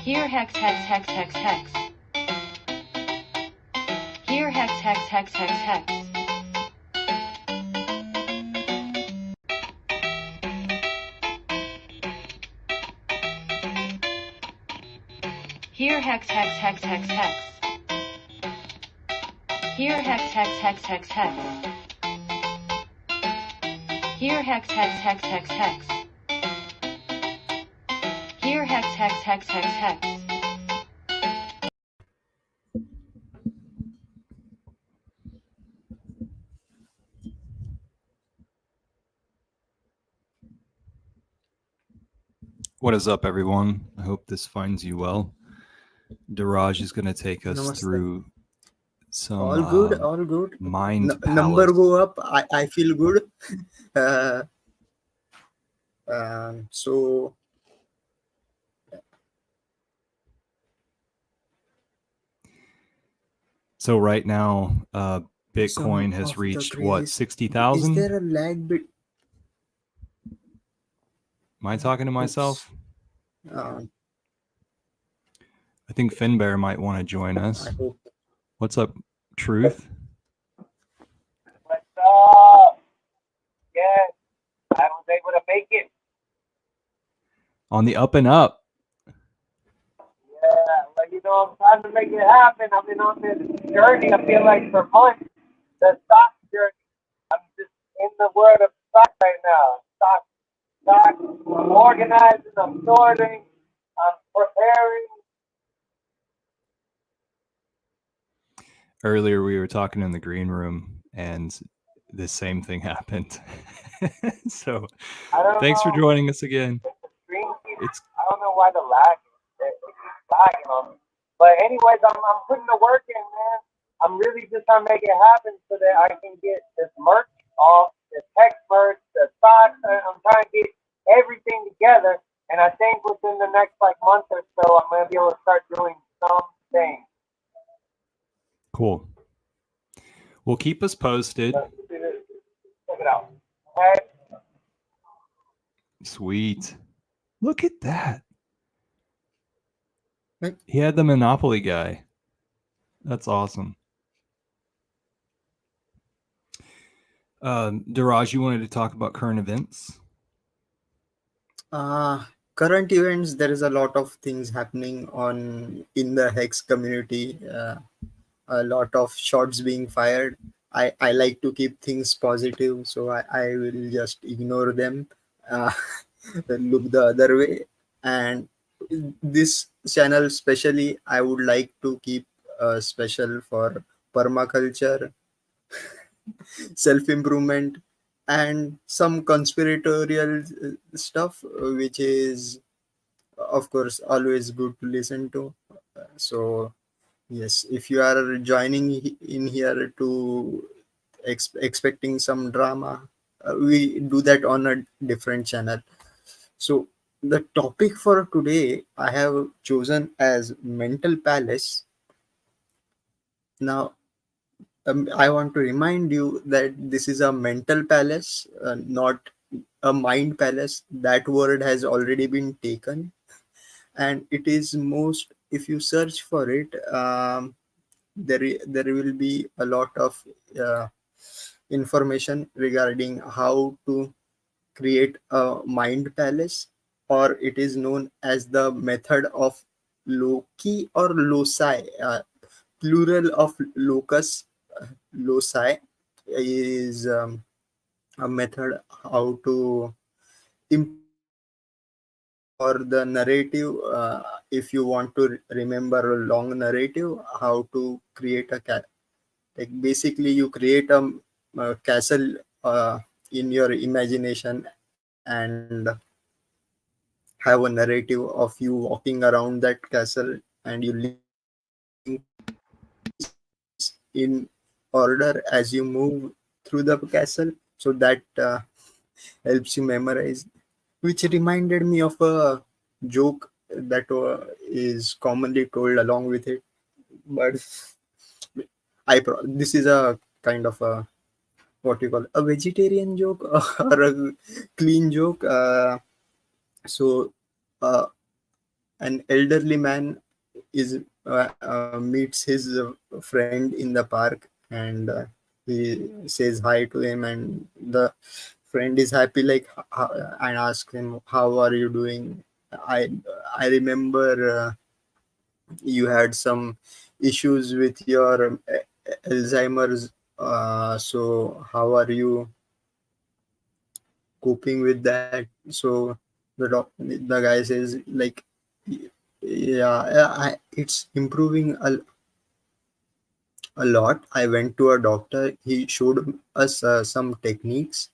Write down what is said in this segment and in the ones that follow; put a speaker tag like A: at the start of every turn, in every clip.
A: Here hex hex hex hex hex. Here hex hex hex hex hex. Here hex hex hex hex hex. Here hex hex hex hex hex. Here hex hex hex hex hex. Here hex hex hex hex hex.
B: What is up, everyone? I hope this finds you well. Daraj is going to take us
C: Namaste.
B: through some
C: All good.
B: mind
C: Number
B: palace.
C: go up. I feel good. So
B: So right now, Bitcoin
C: some
B: has
C: of the
B: reached what,
C: craziest-
B: 60,000?
C: Is there a lag bit?
B: Am I talking to myself?
C: Uh,
B: I think Finbear might want to join us.
C: I hope.
B: What's up, Truth?
D: What's up? Yes, I was able to make it.
B: On the up and up.
D: Yeah, well, you know, I'm trying to make it happen. I've been on this journey, I feel like, for months. The stock journey. I'm just in the world of stock right now. Stock. I'm organizing, I'm sorting, I'm preparing.
B: Earlier, we were talking in the green room, and the same thing happened. So, thanks for joining us again.
D: I don't know why the lag is lagging on me. But anyways, I'm putting the work in, man. I'm really just trying to make it happen so that I can get this merch off, the text merch, the socks. I'm trying to get everything together. And I think within the next month or so, I'm going to be able to start doing something.
B: Cool. Well, keep us posted.
D: Check it out. Okay?
B: Sweet. Look at that.
C: Right.
B: He had the Monopoly guy. That's awesome. Daraj, you wanted to talk about current events?
C: Current events. There is a lot of things happening in the Hex community. A lot of shots being fired. I like to keep things positive, so I will just ignore them, look the other way. And this channel especially, I would like to keep special for permaculture, self-improvement, and some conspiratorial stuff, which is, of course, always good to listen to. So yes, if you are joining in here to expecting some drama, we do that on a different channel. So the topic for today I have chosen as mental palace. Now, I want to remind you that this is a mental palace, not a mind palace. That word has already been taken, and it is most, if you search for it, there will be a lot of information regarding how to create a mind palace, or it is known as the method of Loki or loci, plural of locus. Loci is a method how to or the narrative, if you want to remember a long narrative, how to create like basically you create a castle in your imagination, and have a narrative of you walking around that castle, and you link in order as you move through the castle, so that helps you memorize, which reminded me of a joke that is commonly told along with it. But this is a kind of a, what you call, a vegetarian joke or a clean joke. So uh, an elderly man is meets his friend in the park, and he says hi to him, and the friend is happy, like and asks him, how are you doing? I i remember you had some issues with your Alzheimer's, so how are you coping with that? So the guy says, like, yeah, it's improving a lot. I went to a doctor. He showed us some techniques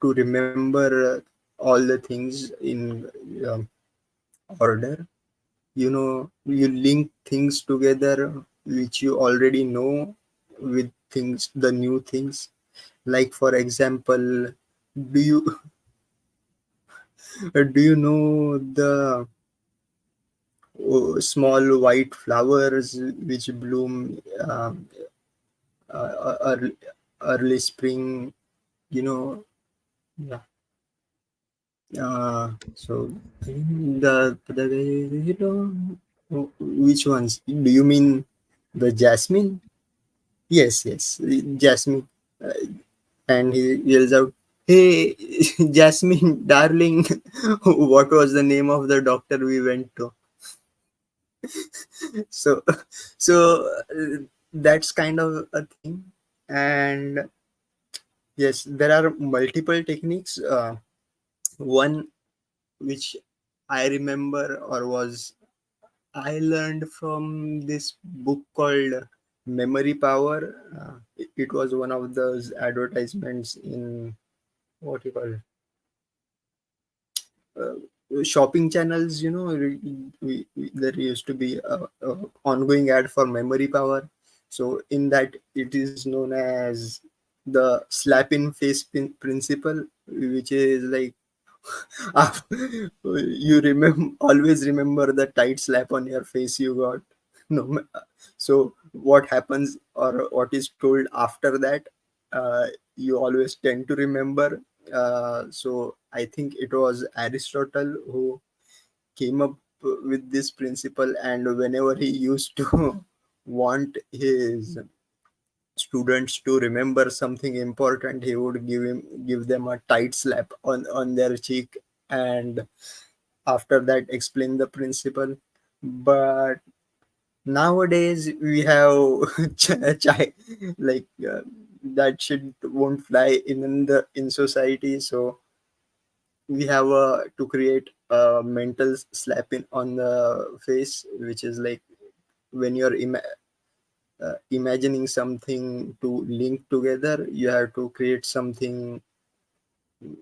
C: to remember all the things in um, order. You link things together which you already know with things, the new things. Like, for example, do you do you know the small white flowers which bloom early, early spring? You know, yeah. So which ones do you mean? The jasmine? Yes, yes, jasmine. And he yells out, "Hey, Jasmine, darling, what was the name of the doctor we went to?" So, so that's kind of a thing. And yes, there are multiple techniques. One which I remember, or was I learned from this book called Memory Power. It was one of those advertisements in, what you call, shopping channels. There used to be a ongoing ad for Memory Power. So in that, it is known as the slap in face principle, which is like, you always remember the tight slap on your face you got. no ma- so what happens, or what is told after that, uh, you always tend to remember. So I think it was Aristotle who came up with this principle, and whenever he used to want his students to remember something important, he would give them a tight slap on their cheek, and after that explain the principle. But nowadays we have like, that shit won't fly in society. So we have to create a mental slapping on the face, which is like, when you're imagining something to link together, you have to create something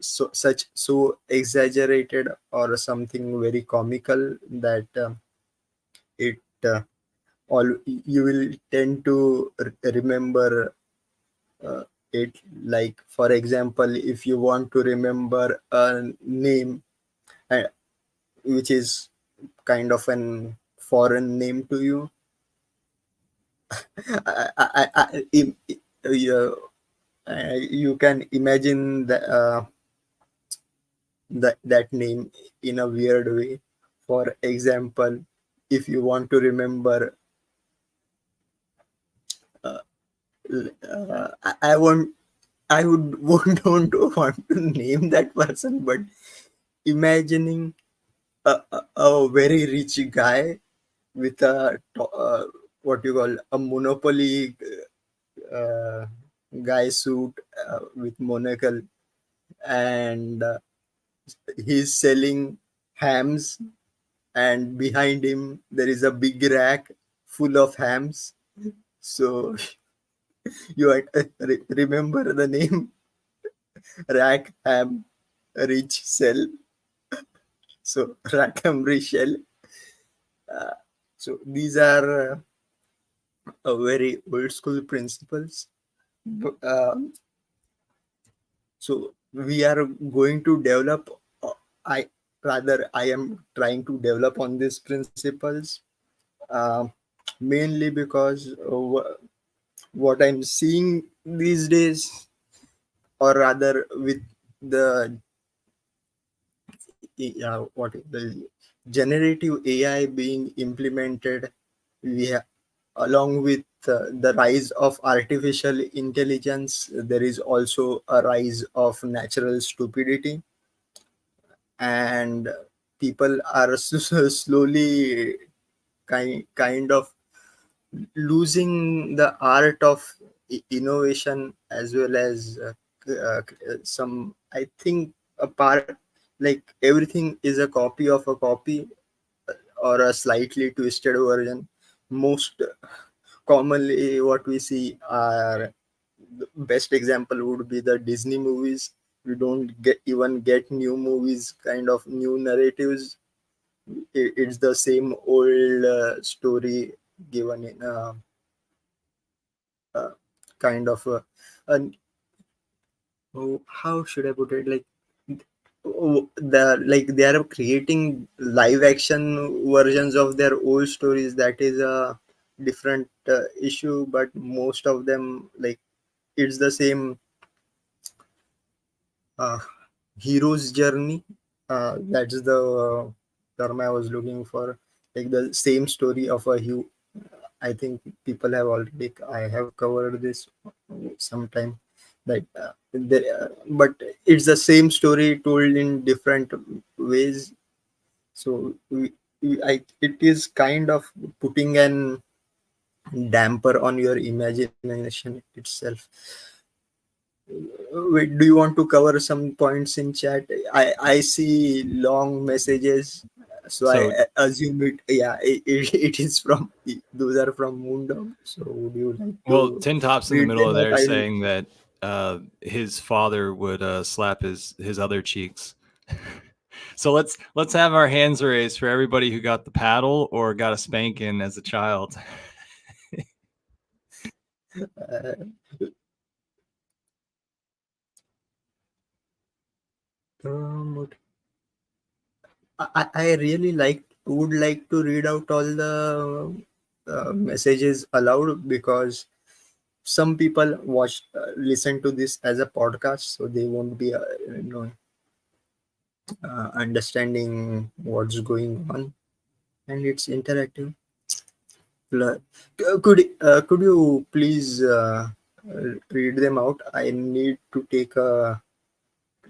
C: so exaggerated, or something very comical, that it all you will tend to remember uh, it. Like, for example, if you want to remember a name, uh, which is kind of an foreign name to you, you, you can imagine that name in a weird way. For example, if you want to remember, uh, I won't, I would don't want to name that person, but imagining a very rich guy with what you call a monopoly uh, guy suit, with monocle, and he's selling hams, and behind him there is a big rack full of hams. So you remember the name, rack ham rich sell. So rack ham rich sell. So these are very old school principles. So we are going to develop, I I am trying to develop on these principles, uh, mainly because what I'm seeing these days, or rather with the what is the generative AI being implemented, we have, along with the rise of artificial intelligence, there is also a rise of natural stupidity, and people are slowly kind of losing the art of innovation, as well as some, I think, a part, like everything is a copy of a copy, or a slightly twisted version. Most commonly what we see are, the best example would be the Disney movies. We don't get new movies, kind of new narratives. It's the same old story given in a kind of a, how should I put it, like, they are creating live action versions of their old stories. That is a different issue, but most of them, like, it's the same uh, hero's journey. That's the term I was looking for. Like the same story of a hero. I think people have already. I have covered this sometime. Like, but it's the same story told in different ways. So it is kind of putting an damper on your imagination itself. Wait, do you want to cover some points in chat? I see long messages, so I
B: So
C: assume it. Yeah, it is from, those are from Moondog. So would you like
B: well,
C: to
B: Tin Top's in the
C: read
B: middle of
C: them out?
B: there saying that his father would slap his other cheeks. So let's have our hands raised for everybody who got the paddle or got a spanking as a child.
C: Uh, I really would like to read out all the messages aloud, because some people listen to this as a podcast, so they won't be understanding what's going on, and it's interactive. Could you please read them out? I need to take a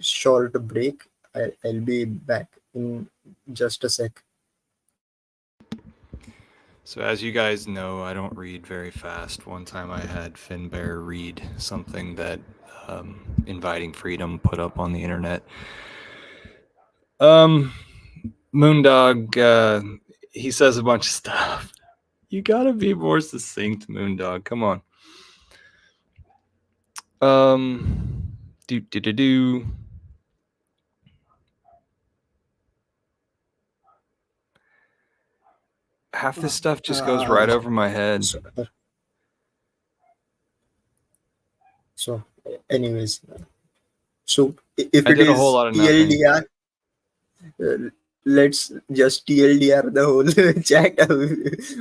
C: short break. I'll be back in just a sec.
B: So as you guys know, I don't read very fast. One time I had Finbear read something that Inviting Freedom put up on the internet. Moondog, he says a bunch of stuff. You gotta be more succinct, Moondog. Come on. Do. Half this stuff just goes right over my head.
C: So, anyways, so if
B: I
C: it
B: did a whole
C: is
B: lot of nothing.
C: TLDR, let's just TLDR the whole chat.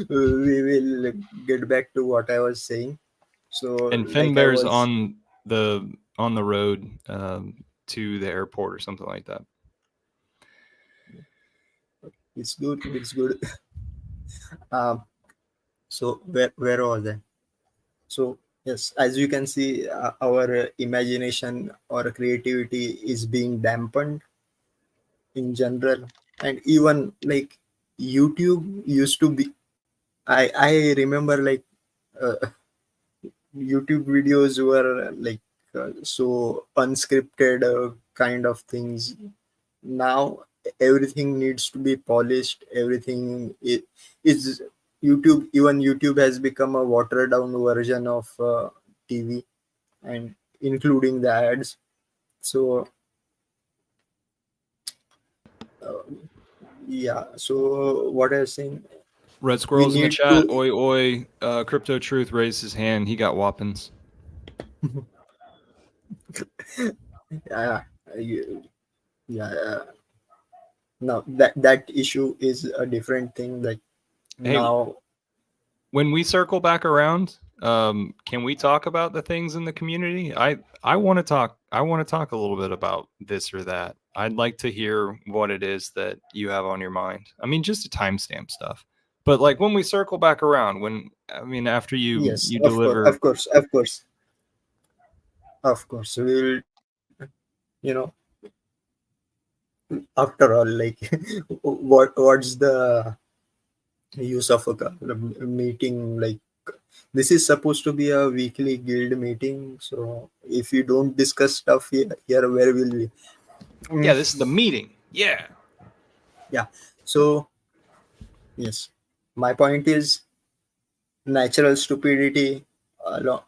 C: We will get back to what I was saying. So,
B: And
C: like I
B: Finbear's
C: was,
B: on the road to the airport or something like that.
C: it's good. It's good. So where was I? So yes, as you can see, our imagination or creativity is being dampened in general, and even like YouTube used to be. I remember, like, uh, YouTube videos were like so unscripted kind of things. Now everything needs to be polished. Everything is YouTube. Even YouTube has become a watered down version of TV, and including the ads. So uh, yeah. So what I was saying,
B: Red
C: we
B: Squirrel's in the
C: need
B: chat.
C: to.
B: Oi, oi. Crypto Truth raised his hand. He got whoppings.
C: Yeah, yeah. Now that issue is a different thing. Like
B: Hey,
C: now,
B: when we circle back around, can we talk about the things in the community? I want to talk. I want to talk a little bit about this or that. I'd like to hear what it is that you have on your mind. I mean, just to timestamp stuff. But like when we circle back around, after
C: Yes,
B: you
C: of course,
B: deliver.
C: of course, of course, of course. We'll, you know, after all, like, what's the use of a meeting? Like, this is supposed to be a weekly guild meeting, so if you don't discuss stuff here where will we?
B: Yeah, this is the meeting. Yeah.
C: Yeah. So yes, my point is natural stupidity along,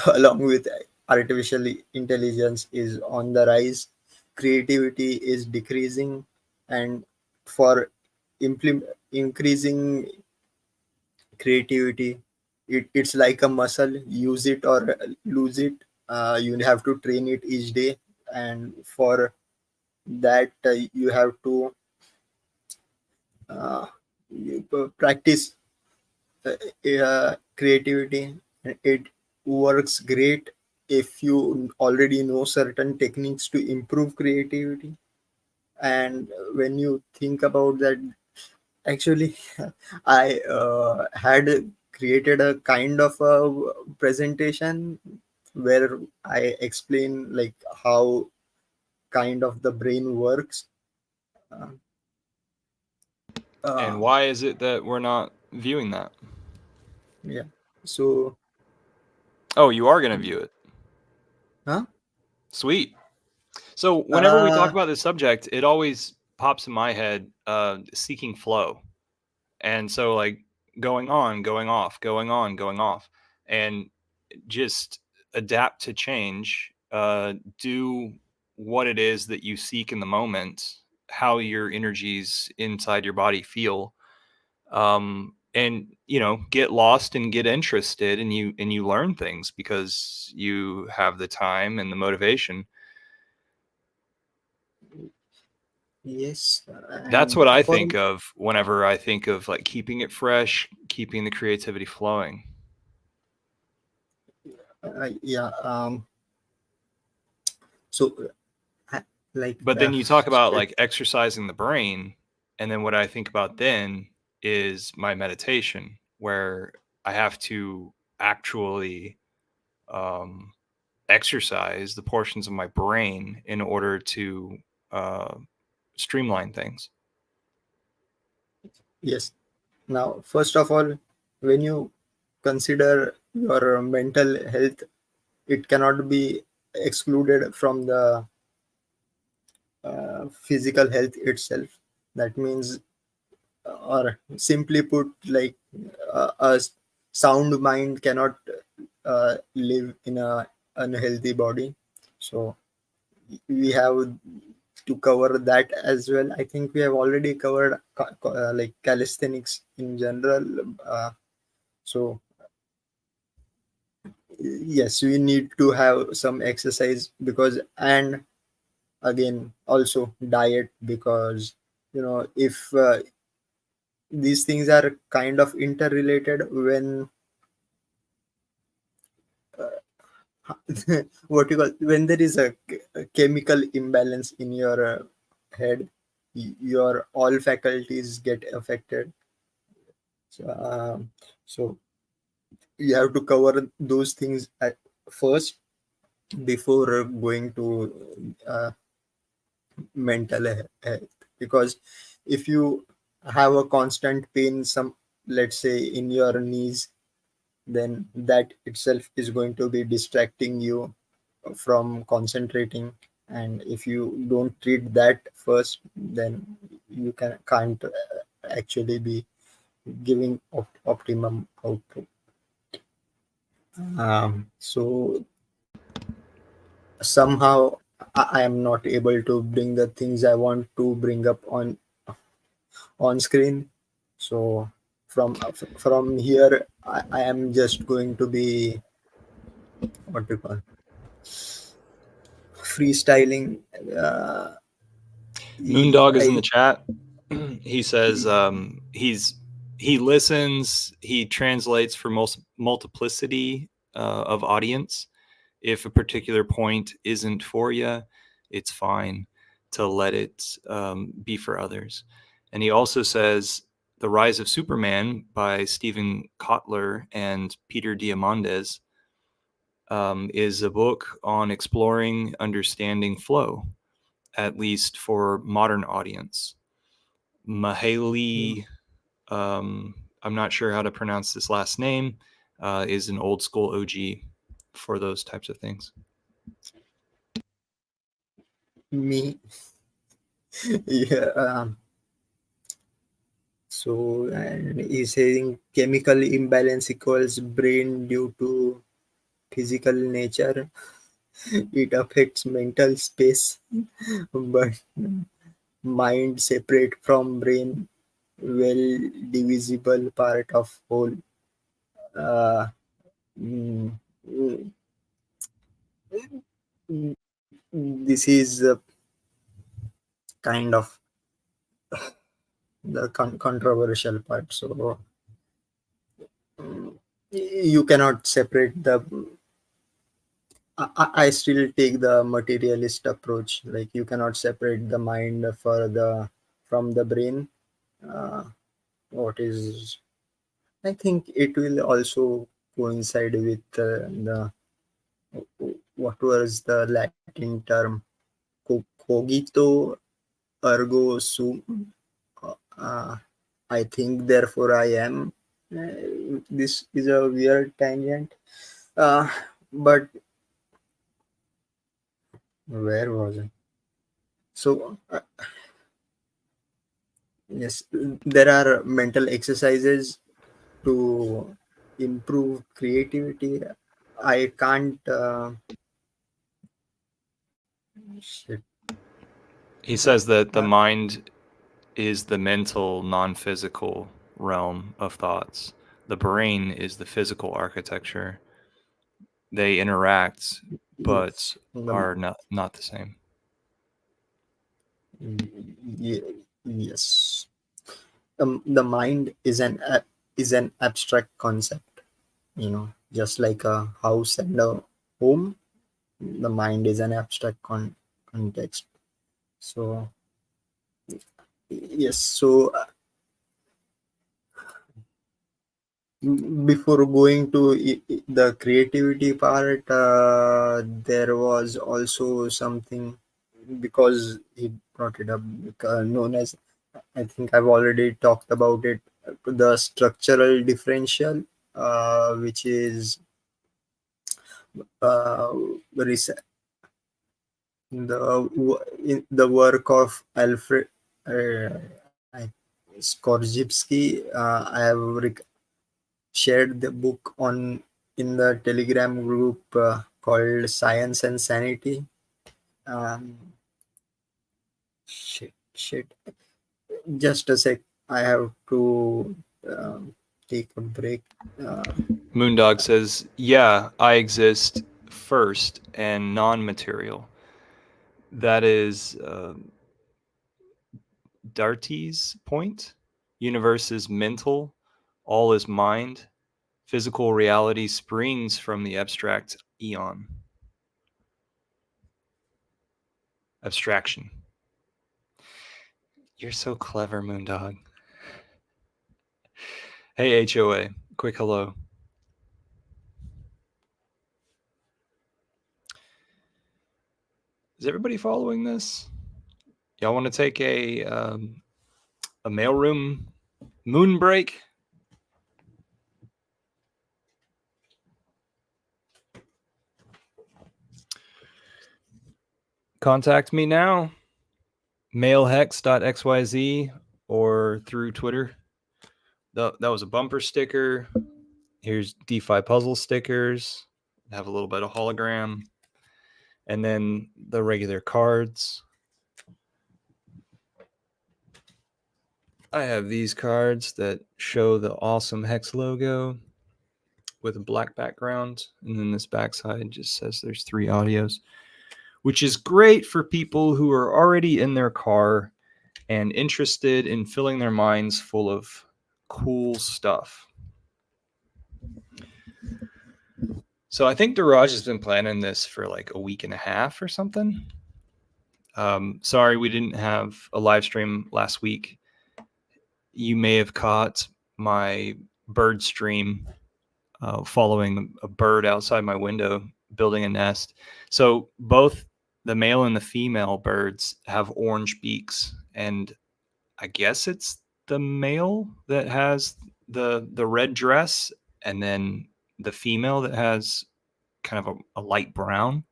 C: along with artificial intelligence is on the rise. Creativity is decreasing, and for increasing creativity, it's like a muscle. Use it or lose it. You have to train it each day, and for that you have to uh, practice creativity. It works great if you already know certain techniques to improve creativity. And when you think about that, actually, I had created a kind of a presentation where I explain like how kind of the brain works. Uh,
B: And
C: uh,
B: why is it that we're not viewing that?
C: yeah. So,
B: Oh, you are going to view it.
C: huh?
B: Sweet. So whenever we talk
C: Uh,
B: about this subject, it always pops in my head, seeking flow. And so like going on, going off, going on, going off, and just adapt to change, do what it is that you seek in the moment, how your energies inside your body feel, and get lost and get interested, and you learn things because you have the time and the motivation.
C: yes,
B: That's
C: and
B: what I
C: for
B: think of whenever I think of like keeping it fresh, keeping the creativity flowing.
C: yeah, so uh, like
B: But then you talk about like exercising the brain, and then what I think about then is my meditation, where I have to actually um, exercise the portions of my brain in order to uh, streamline things.
C: yes. Now, first of all, when you consider your mental health, it cannot be excluded from the physical health itself. That means, or simply put, like a sound mind cannot live in a unhealthy body. So we have to cover that as well. I think we have already covered like calisthenics in general. So yes, we need to have some exercise because, and again, also diet, because if these things are kind of interrelated. When what you call, when there is a chemical imbalance in your head, your all faculties get affected. So, um, so you have to cover those things at first before going to mental health, because if you have a constant pain, some, let's say, in your knees, then that itself is going to be distracting you from concentrating. And if you don't treat that first, then you can't actually be giving optimum output. So somehow I am not able to bring the things I want to bring up on screen. So from here, I am just going to be, what do you call, freestyling. Uh,
B: Moondog is in the
C: I
B: chat. He says he listens, he translates for multiplicity of audience. If a particular point isn't for you, it's fine. to let it be for others. And he also says The Rise of Superman by Stephen Kotler and Peter Diamandis is a book on exploring understanding flow, at least for modern audience. Mahali, I'm not sure how to pronounce this last name, is an old school OG for those types of things.
C: Me. Yeah. So, and he's saying chemical imbalance equals brain due to physical nature. It affects mental space, but mind separate from brain, well divisible part of whole. Uh, mm, mm, mm, this is kind of the controversial part. So you cannot separate the. I still take the materialist approach. Like you cannot separate the mind from the brain. Uh, what is I think it will also coincide with the what was the Latin term cogito ergo sum. Uh, I think therefore I am. This is a weird tangent. Uh, but where was I? So yes, there are mental exercises to improve creativity. I can't. Shit.
B: He says that the mind is the mental, non-physical realm of thoughts. The brain is the physical architecture. They interact, but
C: Yes.
B: are not the same.
C: Yes. The mind is an abstract concept. Just like a house and a home. The mind is an abstract context. So yes. So before going to the creativity part, there was also something because he brought it up, known as, I think I've already talked about it, the structural differential, which is uh, the work of Alfred Skorzybski. I have shared the book on in the Telegram group called Science and Sanity. Um, shit. Just a sec. I have to take a break.
B: Moondog says, yeah, I exist first and non-material. That is Darty's point. Universe is mental. All is mind. Physical reality springs from the abstract eon. Abstraction. You're so clever, Moondog. Hey, HOA. Quick hello. Is everybody following this? Y'all want to take a mailroom moon break? Contact me now. Mailhex.xyz or through Twitter. That was a bumper sticker. Here's DeFi puzzle stickers. Have a little bit of hologram. And then the regular cards. I have these cards that show the awesome Hex logo with a black background. And then this backside just says there's 3 audios, which is great for people who are already in their car and interested in filling their minds full of cool stuff. So I think Daraj has been planning this for like a week and a half or something. Sorry we didn't have a live stream last week. You may have caught my bird stream following a bird outside my window building a nest. So both the male and the female birds have orange beaks, and I guess it's the male that has the red dress, and then the female that has kind of a light brown.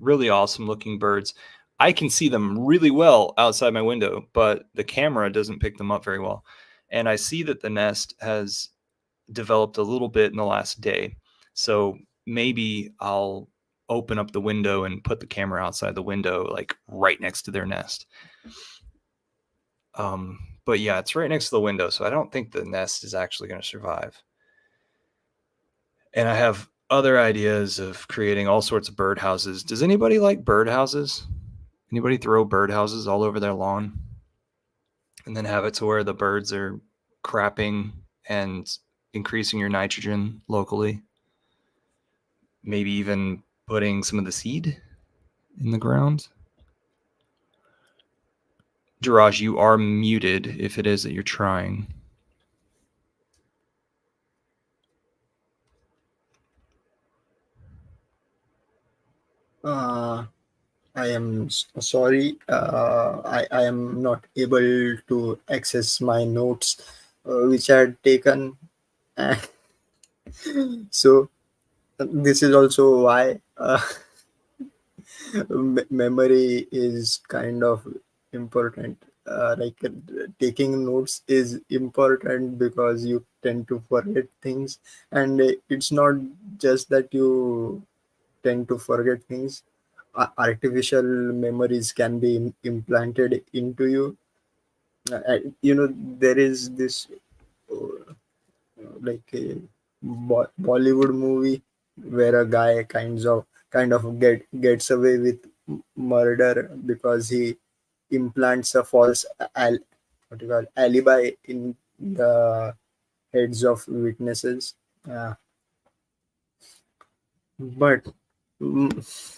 B: Really awesome looking birds. I can see them really well outside my window, but the camera doesn't pick them up very well. And I see that the nest has developed a little bit in the last day. So maybe I'll open up the window and put the camera outside the window, like right next to their nest. But yeah, it's right next to the window, so I don't think the nest is actually going to survive. And I have other ideas of creating all sorts of birdhouses. Does anybody like birdhouses? Anybody throw birdhouses all over their lawn and then have it to where the birds are crapping and increasing your nitrogen locally? Maybe even putting some of the seed in the ground. Jiraj, you are muted if it is that you're trying.
C: I am sorry. I am not able to access my notes, which I had taken. So this is also why memory is kind of important. Taking notes is important because you tend to forget things, and it's not just that you tend to forget things. Artificial memories can be implanted into you. There is this like a Bollywood movie where a guy kind of gets away with murder because he implants a false alibi in the heads of witnesses. But mm,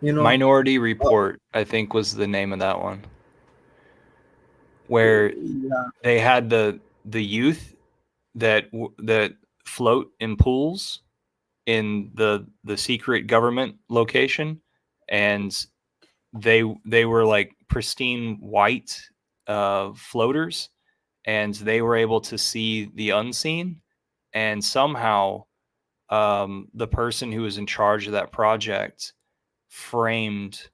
B: Minority Report, I think, was the name of that one, where
C: yeah,
B: they had the youth that float in pools in the secret government location, and they were like pristine white floaters, and they were able to see the unseen, and somehow the person who was in charge of that project framed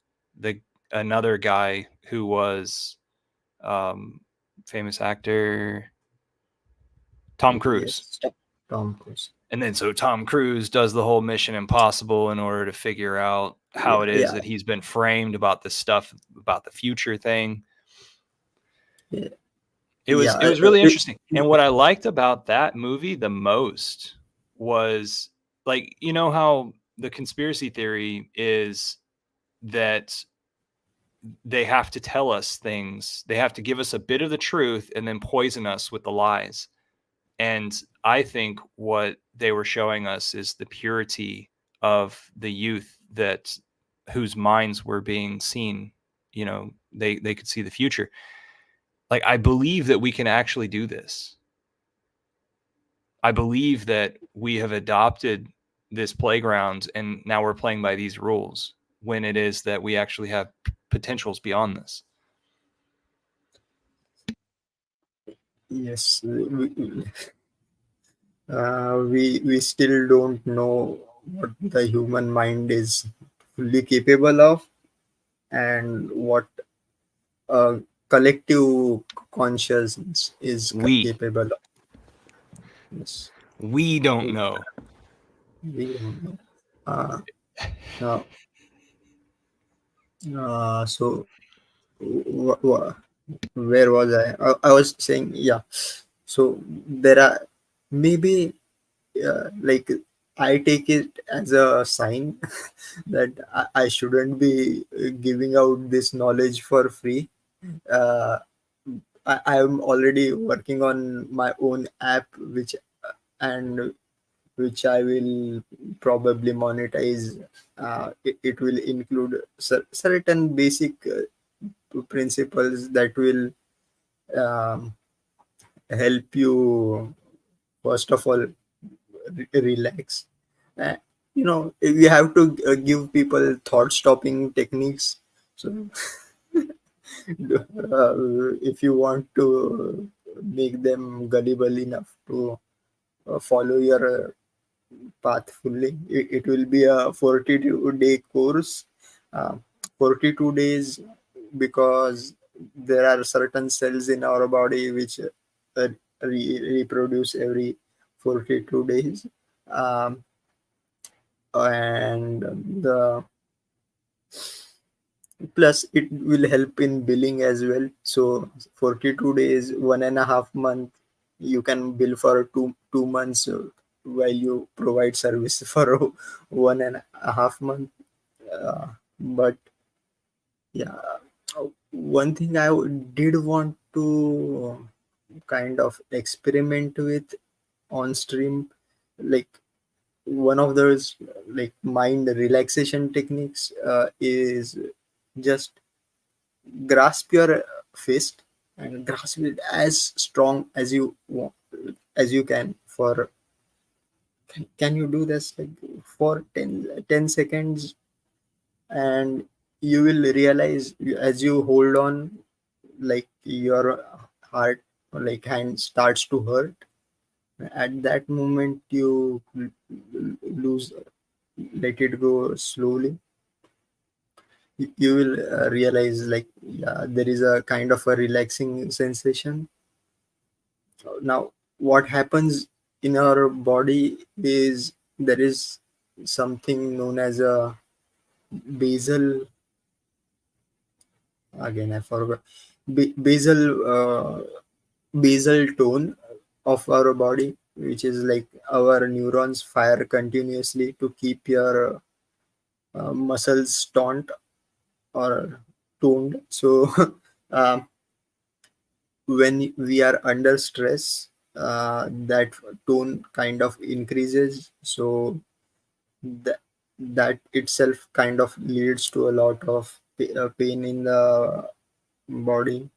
B: another guy who was famous actor Tom Cruise.
C: yes, Tom Cruise.
B: And then so Tom Cruise does the whole Mission Impossible in order to figure out how it is
C: Yeah,
B: that he's been framed about this stuff, about the future thing.
C: yeah,
B: It was really interesting. And what I liked about that movie the most was, like, you know how the conspiracy theory is that they have to tell us things. They have to give us a bit of the truth and then poison us with the lies. And I think what they were showing us is the purity of the youth whose minds were being seen. You know, they could see the future. Like, I believe that we can actually do this. I believe that we have adopted this playground and now we're playing by these rules, when it is that we actually have potentials beyond this.
C: yes, we still don't know what the human mind is fully capable of, and what collective consciousness is capable of. Yes,
B: We don't know.
C: we don't know. Now, so where was I? I was saying, yeah. So there are maybe like, I take it as a sign that I shouldn't be giving out this knowledge for free. Uh, I am already working on my own app, and which I will probably monetize. It will include certain basic principles that will um, help you, first of all, relax. Uh, we have to give people thought stopping techniques. So, if you want to make them gullible enough to follow your path fully, it will be a 42-day course. uh, 42 days, because there are certain cells in our body which reproduce every 42 days. um, and the plus it will help in billing as well. So 42 days, 1.5 month, you can bill for two months, while you provide service for 1.5 month. But yeah, one thing did want to kind of experiment with on stream, like one of those like mind relaxation techniques, is just grasp your fist and grasp it as strong as you want, as you can, for can you do this like for 10 seconds, and you will realize as you hold on, like your heart or like hand starts to hurt. At that moment you lose, let it go slowly. You will realize, like, yeah, there is a kind of a relaxing sensation. Now what happens in our body is there is something known as a basal, again I forgot, basal basal tone of our body, which is like our neurons fire continuously to keep your muscles taut or toned. So um, when we are under stress, that tone kind of increases. So that that itself kind of leads to a lot of pain in the body.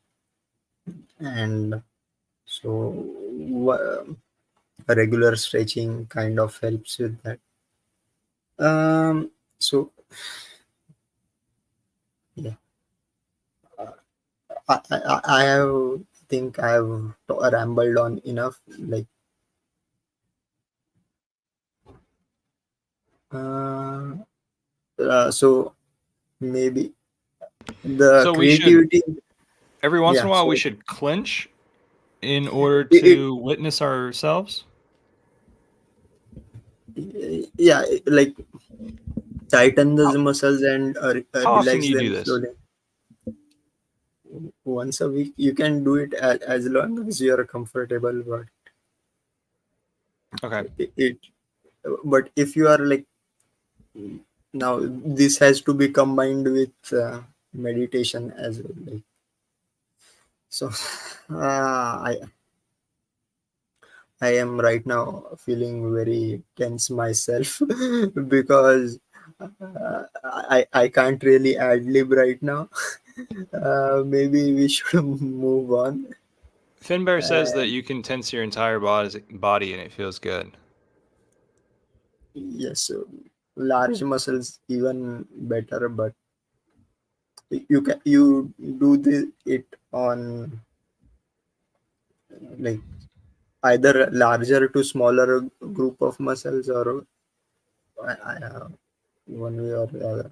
C: And so a regular stretching kind of helps with that. So yeah, I have think I have rambled on enough. Like, uh, so maybe the
B: So we should,
C: creativity.
B: every once in
C: Yeah,
B: a while, we
C: so
B: should clench in order
C: it
B: to witness ourselves.
C: yeah, like tighten those muscles and
B: How often do
C: relax
B: you do
C: them
B: this?
C: slowly. Once a week, you can do it as long as you are comfortable. But
B: Okay.
C: it but if you are like, now this has to be combined with meditation as well, like, so I am right now feeling very tense myself because I can't really ad lib right now. Maybe we should move on.
B: Finbear says that
C: And
B: you can tense your entire body and it feels good.
C: yes, so large muscles even better, but you do it on like either larger to smaller group of muscles, or one way or the other.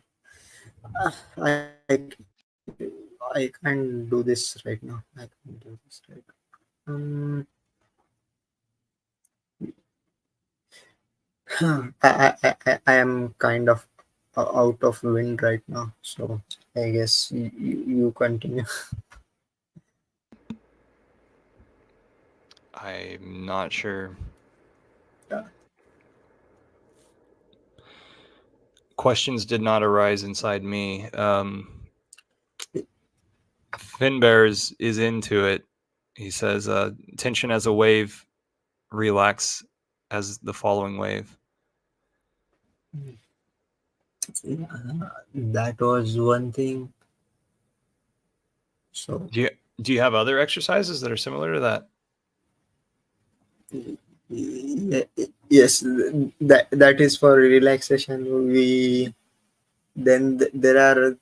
C: I can't do this right now. I can't do this right now. I am kind of out of wind right now, so I guess you continue.
B: I'm not sure.
C: Yeah.
B: Questions did not arise inside me. Finbear is into it. He says, tension as a wave, relax as the following wave?
C: That was one thing. So
B: Do you have other exercises that are similar to that?
C: yes, that is for relaxation. There are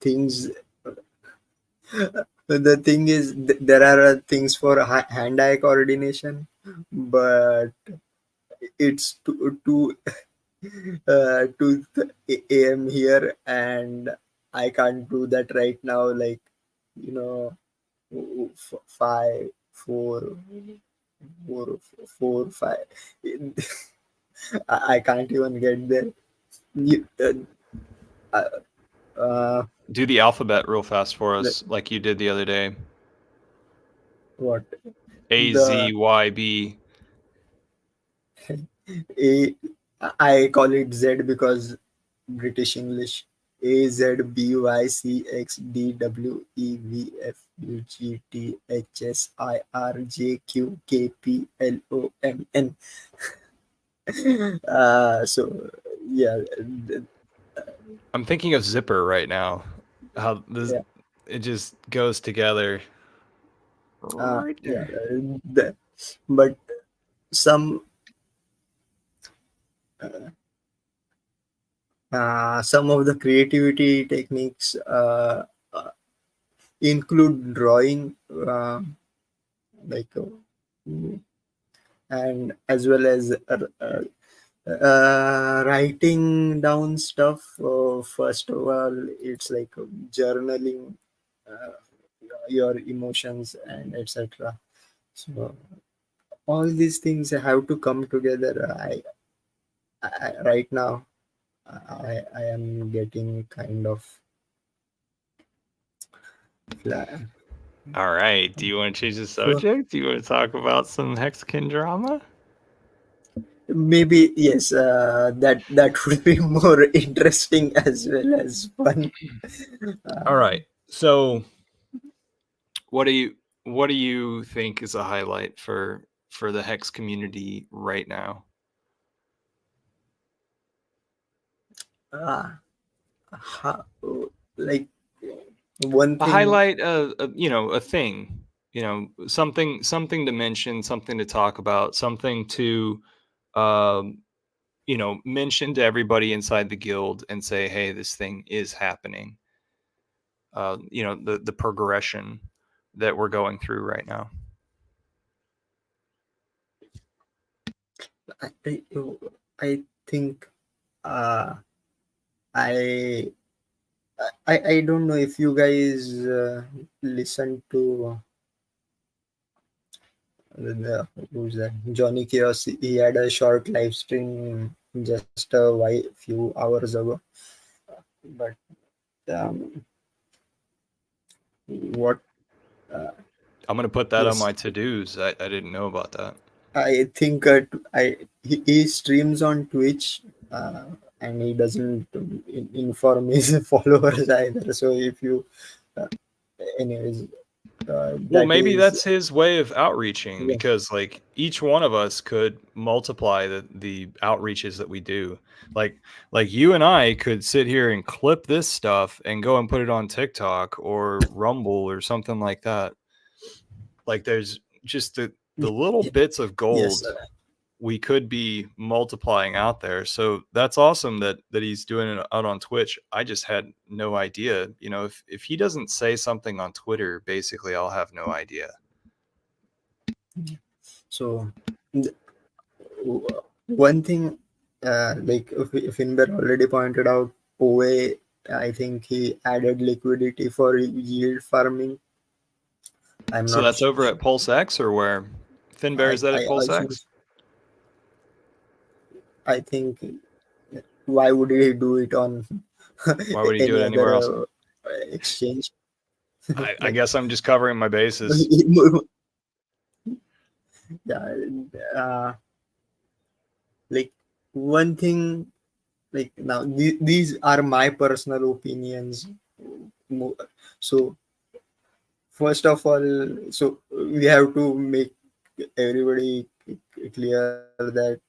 C: things. The thing is, there are things for hand-eye coordination, but it's 2 a.m. here, and I can't do that right now. Like, you know, 5, 4, 4, 4, 5. I can't even get there. You, uh,
B: Do the alphabet real fast for
C: the,
B: us, like you did the other day.
C: what
B: A
C: the
B: Z Y B.
C: A I call it Z because British English. A Z B Y C X D W E V F U G T H S I R J Q K P L O M N. So yeah,
B: I'm thinking of zipper right now. How this
C: yeah,
B: it just goes together. Right
C: yeah.
B: there.
C: But some some of the creativity techniques include drawing, like and as well as writing down stuff. First of all, it's like journaling uh, your emotions and etc. So all these things have to come together. Right now I am getting kind of flat.
B: All right. Do you want to change the
C: So
B: subject? Do you want to talk about some Hexagon drama?
C: maybe yes, that would be more interesting as well as fun.
B: All right. So what do you think is a highlight for the Hex community right now?
C: Uh, how, like one
B: A
C: thing.
B: highlight, a thing, something to mention, something to talk about, something to, um, mention to everybody inside the guild and say, hey, this thing is happening. The progression that we're going through right now.
C: I, I think uh, I I don't know if you guys listen to who's that, Johnny Chaos. He had a short live stream just a few hours ago. But um, what? Uh,
B: I'm going to put that on
C: yes,
B: my to-dos. I didn't know about that.
C: I think he streams on Twitch, and he doesn't inform his followers either. So if you, uh, anyways,
B: Well,
C: that
B: maybe
C: is
B: that's his way of outreaching,
C: yeah.
B: because like each one of us could multiply the outreaches that we do. Like like you and I could sit here and clip this stuff and go and put it on TikTok or Rumble or something like that. Like there's just the little bits of
C: Yes,
B: gold we could be multiplying out there. So that's awesome that he's doing it out on Twitch. I just had no idea. If he doesn't say something on Twitter, basically I'll have no idea.
C: so th- one thing, like Finber already pointed out, OA, I think he added liquidity for yield farming. I'm
B: So
C: not.
B: that's over at Pulse X, or where? Finbear, is that at
C: I
B: Pulse
C: also
B: X?
C: I think why would he do it on
B: Why would he do
C: any
B: it anywhere else?
C: other exchange?
B: I
C: Like
B: guess I'm just covering my bases.
C: yeah, uh, like one thing, like now these are my personal opinions. So first of all, so we have to make everybody clear that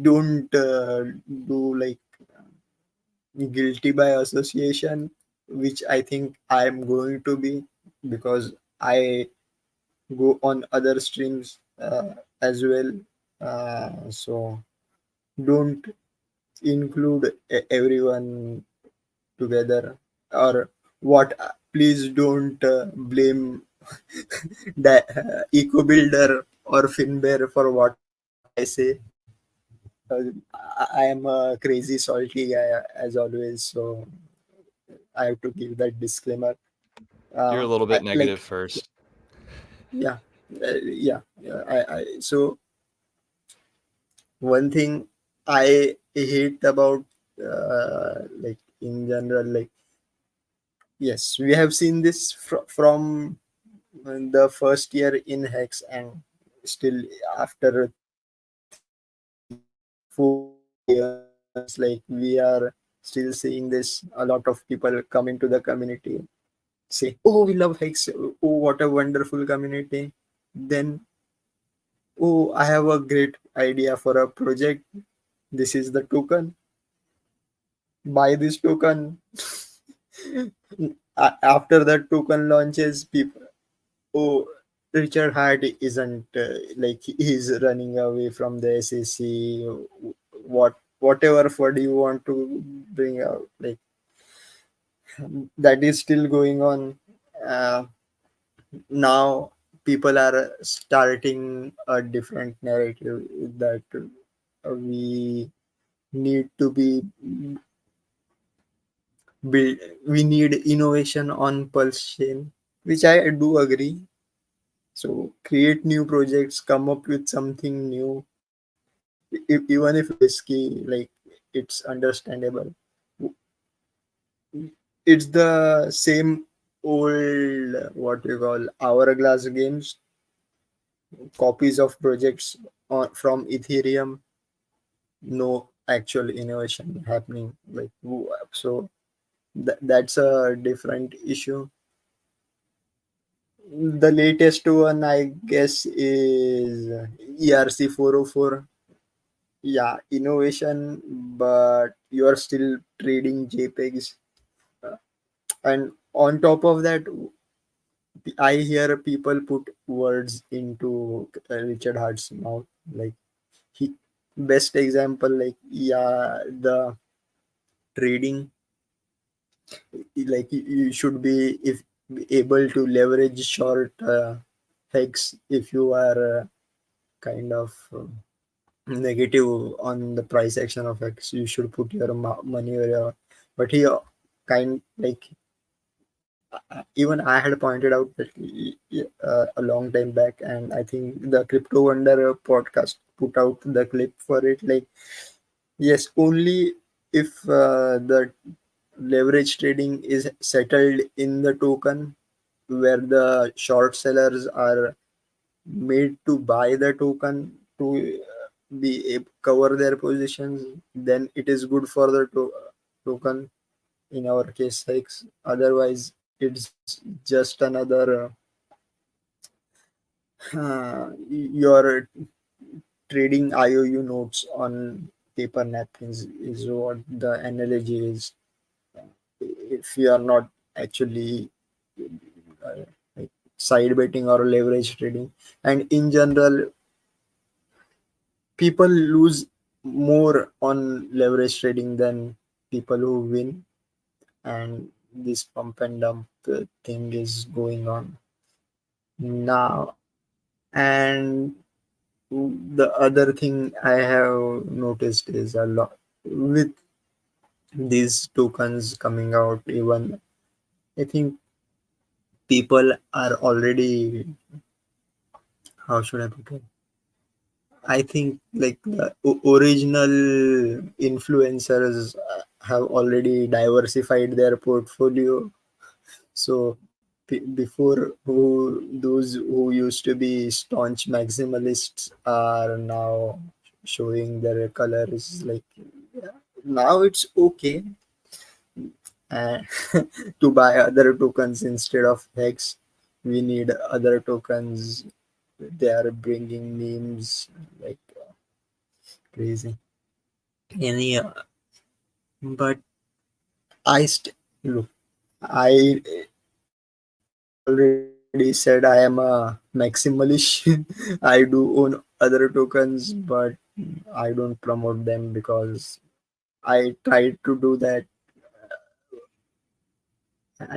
C: don't do like guilty by association, which I think I'm going to be, because I go on other streams as well. So don't include everyone together, or what, please don't blame that eco builder or finbear for what I say. I am a crazy salty guy as always, so I have to give that disclaimer.
B: You're a little bit
C: Like,
B: negative first.
C: yeah, yeah. So one thing I hate about like in general, like, yes, we have seen this from the first year in Hex, and still after 3 4 years, like, we are still seeing this. A lot of people come into the community, say, oh, we love Hex, oh, what a wonderful community. Then, oh, I have a great idea for a project. This is the token. Buy this token. After that token launches, people, oh, Richard Hart isn't like, he's running away from the SEC. Whatever FUD you want to bring out, like, that is still going on. Uh, Now people are starting a different narrative, that we need to be build. We need innovation on Pulse chain, which I do agree. So create new projects, come up with something new, even if it's risky, like, it's understandable. It's the same old, what you call, hourglass games, copies of projects from Ethereum, no actual innovation happening. Like, so that's a different issue. The latest one, I guess, is ERC 404. Yeah, innovation, but you are still trading JPEGs. Uh, And on top of that, I hear people put words into Richard Hart's mouth. Like, he, best example, like, yeah, the trading, like, you should be, if able to leverage short hex, if you are kind of negative on the price action of X, you should put your money wherever. But he kind, like, even I had pointed out that a long time back, and I think the Crypto Wonder podcast put out the clip for it. Like, yes, only if the leverage trading is settled in the token, where the short sellers are made to buy the token to cover their positions, then it is good for the token, in our case X. Otherwise, it's just another your trading IOU notes on paper napkins, is what the analogy is. If you are not actually like side betting or leverage trading, and in general, people lose more on leverage trading than people who win, and this pump and dump thing is going on now. And the other thing I have noticed is, a lot with these tokens coming out, even I think people are already, how should I put it, I think, like, the original influencers have already diversified their portfolio. So before, who those who used to be staunch maximalists are now showing their colors. Like, yeah, now it's okay uh, to buy other tokens instead of Hex. We need other tokens. they are bringing memes like crazy. Any, but look. I already said I am a maximalist. I do own other tokens, but I don't promote them because I tried to do that.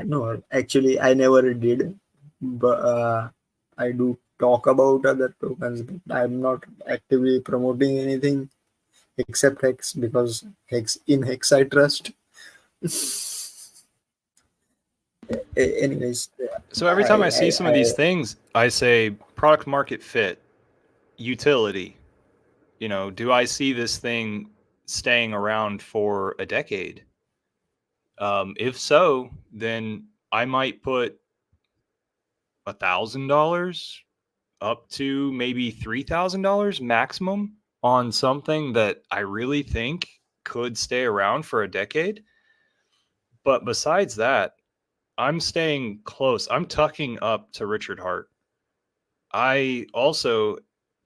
C: No, actually, I never did, but I do talk about other tokens, but I'm not actively promoting anything except Hex because Hex I trust. Anyways,
B: So every time I see some of these things, I say product market fit, utility. You know, do I see this thing staying around for a decade? If so, then I might put $1,000 up to maybe $3,000 maximum on something that I really think could stay around for a decade. But besides that, I'm staying close. I'm tucking up to Richard Hart. I also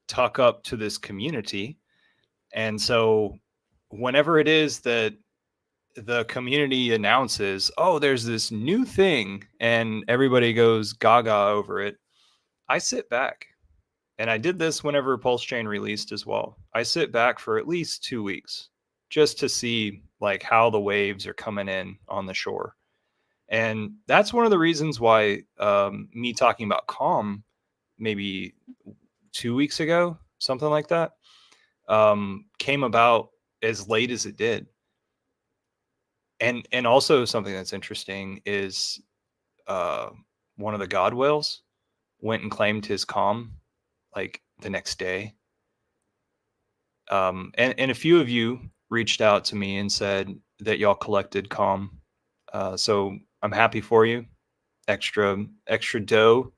B: tuck up to this community. And so whenever it is that the community announces, oh, there's this new thing, and everybody goes gaga over it, I sit back. And I did this whenever Pulse Chain released as well. I sit back for at least 2 weeks just to see like how the waves are coming in on the shore. And that's one of the reasons why me talking about Calm maybe 2 weeks ago, something like that, came about as late as it did. And also something that's interesting is one of the God whales went and claimed his Calm like the next day. And a few of you reached out to me and said that y'all collected Calm. So I'm happy for you. Extra dough,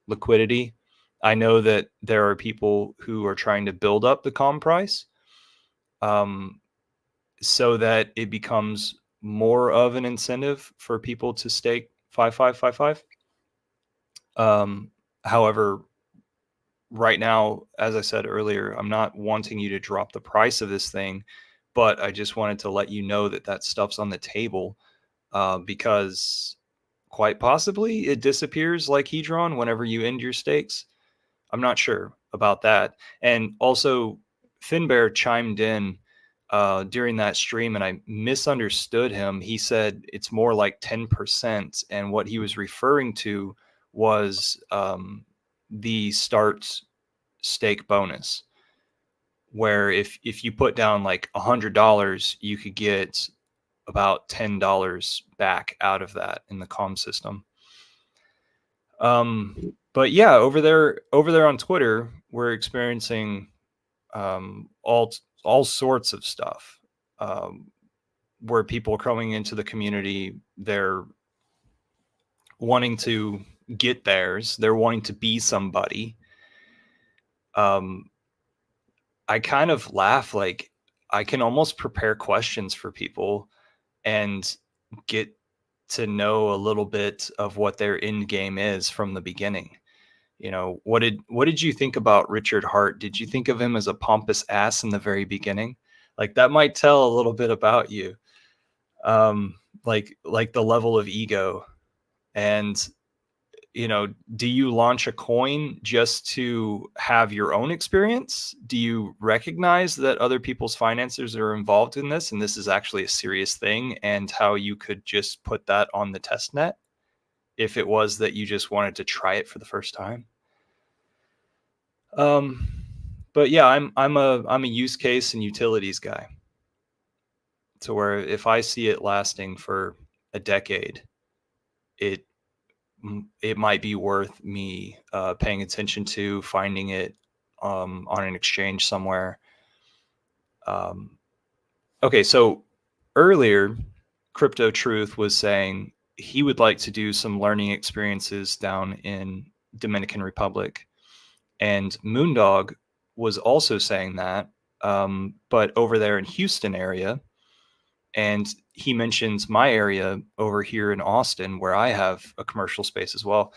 B: liquidity. I know that there are people who are trying to build up the Calm price, so that it becomes more of an incentive for people to stake 5555. However, right now, as I said earlier, I'm not wanting you to drop the price of this thing, but I just wanted to let you know that that stuff's on the table, because quite possibly it disappears like Hedron whenever you end your stakes. I'm not sure about that. And also, Finbear chimed in during that stream, and I misunderstood him. He said it's more like 10%, and what he was referring to was the start stake bonus, where if you put down like $100, you could get about $10 back out of that in the Calm system. But yeah, over there on Twitter, we're experiencing all sorts of stuff, where people are coming into the community. They're wanting to get theirs. They're wanting to be somebody. I kind of laugh, like I can almost prepare questions for people and get to know a little bit of what their end game is from the beginning. You know, what did you think about Richard Hart? Did you think of him as a pompous ass in the very beginning? Like that might tell a little bit about you. Like the level of ego. And you know, do you launch a coin just to have your own experience? Do you recognize that other people's finances are involved in this and this is actually a serious thing, and how you could just put that on the test net if it was that you just wanted to try it for the first time? But yeah, I'm a use case and utilities guy, to where if I see it lasting for a decade, it might be worth me paying attention to, finding it on an exchange somewhere. Okay, so earlier, Crypto Truth was saying he would like to do some learning experiences down in Dominican Republic, and Moondog was also saying that, but over there in Houston area. And he mentions my area over here in Austin, where I have a commercial space as well.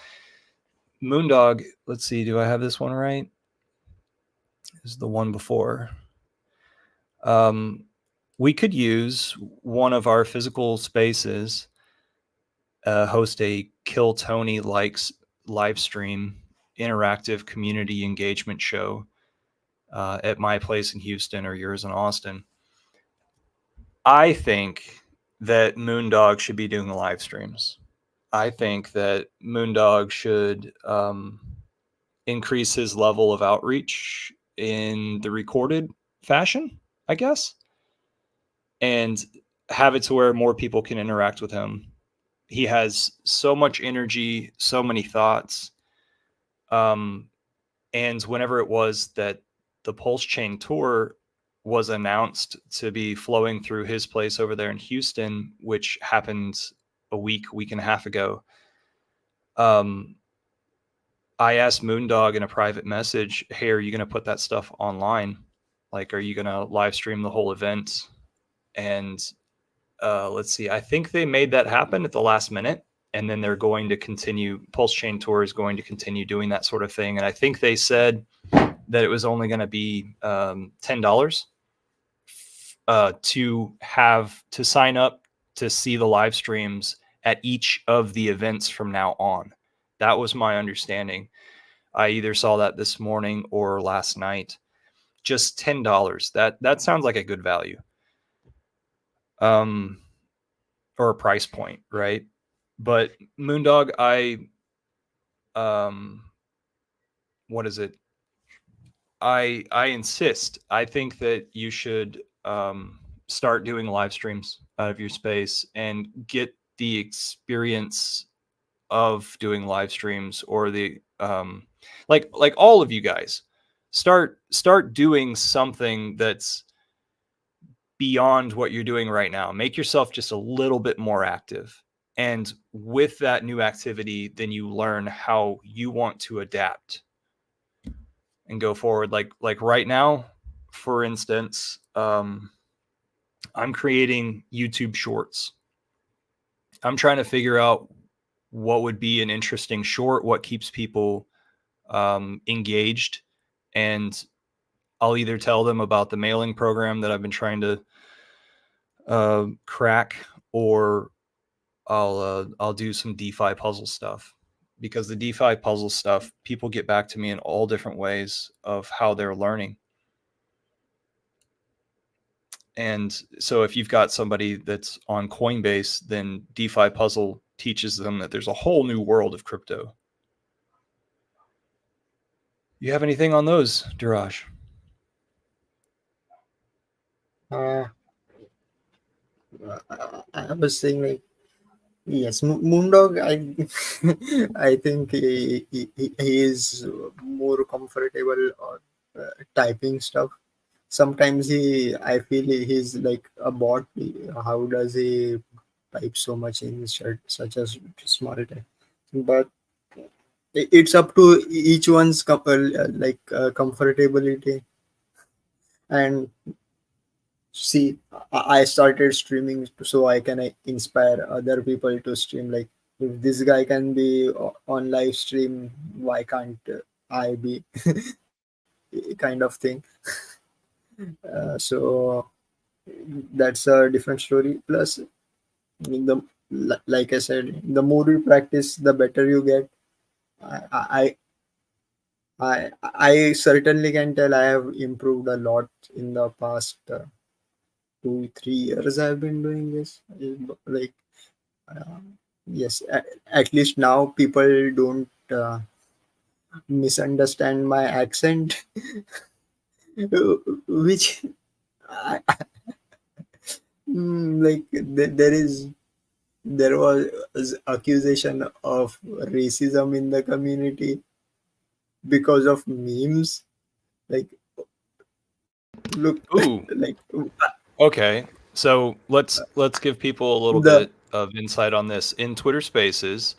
B: Moondog, let's see, do I have this one right? This is the one before. We could use one of our physical spaces, host a Kill Tony Likes live stream, interactive community engagement show at my place in Houston or yours in Austin. I think that Moondog should be doing the live streams. I think that Moondog should increase his level of outreach in the recorded fashion, I guess, and have it to where more people can interact with him. He has so much energy, so many thoughts. And whenever it was that the Pulse Chain tour was announced to be flowing through his place over there in Houston, which happened a week and a half ago, I asked Moondog in a private message, hey, are you going to put that stuff online? Like, are you going to live stream the whole event? And let's see, I think they made that happen at the last minute. And then they're going to continue, Pulse Chain Tour is going to continue doing that sort of thing. And I think they said that it was only going to be $10 to sign up to see the live streams at each of the events from now on. That was my understanding. I either saw that this morning or last night. Just $10. That sounds like a good value. Or a price point, right? But Moondog, what is it? I insist. I think that you should start doing live streams out of your space and get the experience of doing live streams, or the like all of you guys start doing something that's beyond what you're doing right now. Make yourself just a little bit more active. And with that new activity, then you learn how you want to adapt and go forward. Like right now, for instance, I'm creating YouTube shorts. I'm trying to figure out what would be an interesting short, what keeps people engaged. And I'll either tell them about the mailing program that I've been trying to crack, or I'll do some DeFi puzzle stuff, because the DeFi puzzle stuff, people get back to me in all different ways of how they're learning. And so if you've got somebody that's on Coinbase, then DeFi puzzle teaches them that there's a whole new world of crypto. You have anything on those, Duraj?
C: I was saying, like, yes, Moondog, I think he is more comfortable or typing stuff. Sometimes I feel he's like a bot. How does he type so much in such a small time? But it's up to each one's comfortability. And see, I started streaming so I can inspire other people to stream. Like, if this guy can be on live stream, why can't I be? Kind of thing. So that's a different story. Plus, the like I said, the more you practice, the better you get. I I certainly can tell I have improved a lot in the past 2-3 years. I've been doing this. Like, uh, yes, at least now people don't misunderstand my accent, which like there was accusation of racism in the community because of memes. Like, look,
B: Ooh.
C: like,
B: Okay, so let's give people a little bit of insight on this. In Twitter Spaces,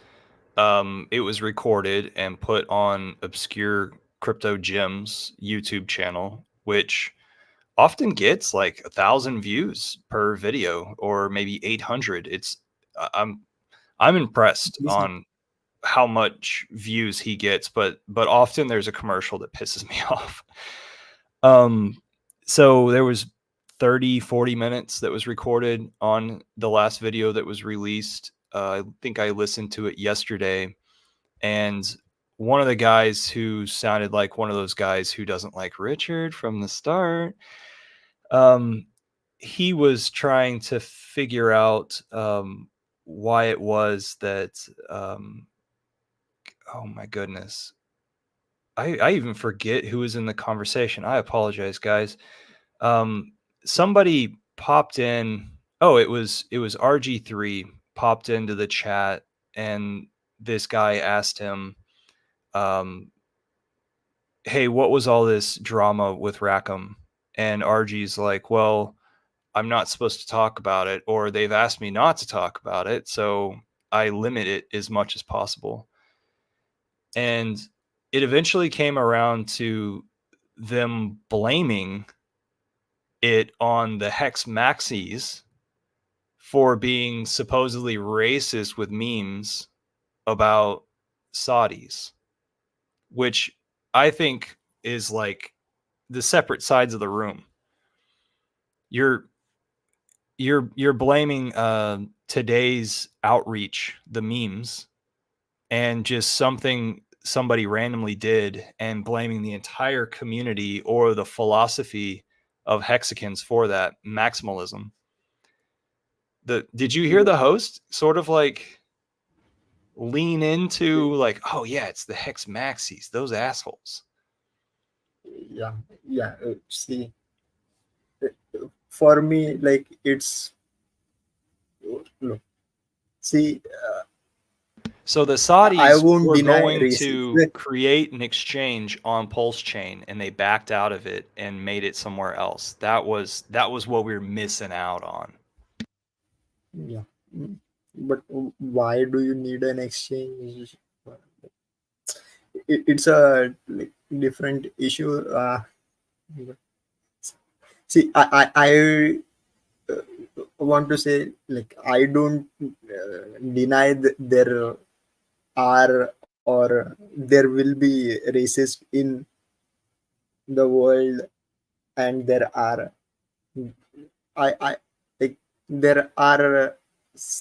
B: it was recorded and put on Obscure Crypto Gems YouTube channel, which often gets like 1,000 views per video, or maybe 800. I'm impressed on how much views he gets, but often there's a commercial that pisses me off. So there was 30-40 minutes that was recorded on the last video that was released. I think I listened to it yesterday, and one of the guys who sounded like one of those guys who doesn't like Richard from the start, he was trying to figure out why it was that oh my goodness, I even forget who was in the conversation. I apologize, guys. Somebody popped in. Oh, it was RG3 popped into the chat, and this guy asked him, "Hey, what was all this drama with Rackham?" And RG's like, "Well, I'm not supposed to talk about it, or they've asked me not to talk about it, so I limit it as much as possible." And it eventually came around to them blaming it on the Hex Maxis for being supposedly racist with memes about Saudis, which I think is like the separate sides of the room. You're blaming today's outreach, the memes, and just something somebody randomly did, and blaming the entire community or the philosophy of Hexicans for that maximalism. Did you hear the host sort of like lean into like, oh yeah, it's the Hex Maxis, those assholes?
C: Yeah, yeah. See, for me, like it's look. See,
B: So the
C: I
B: Saudis
C: won't
B: were
C: deny
B: going
C: racism.
B: to create an exchange on Pulse Chain, and they backed out of it and made it somewhere else. That was what we were missing out on.
C: Yeah, but why do you need an exchange? It's a like, different issue. See, I want to say like I don't deny that there are or there will be racists in the world, and there are I like there are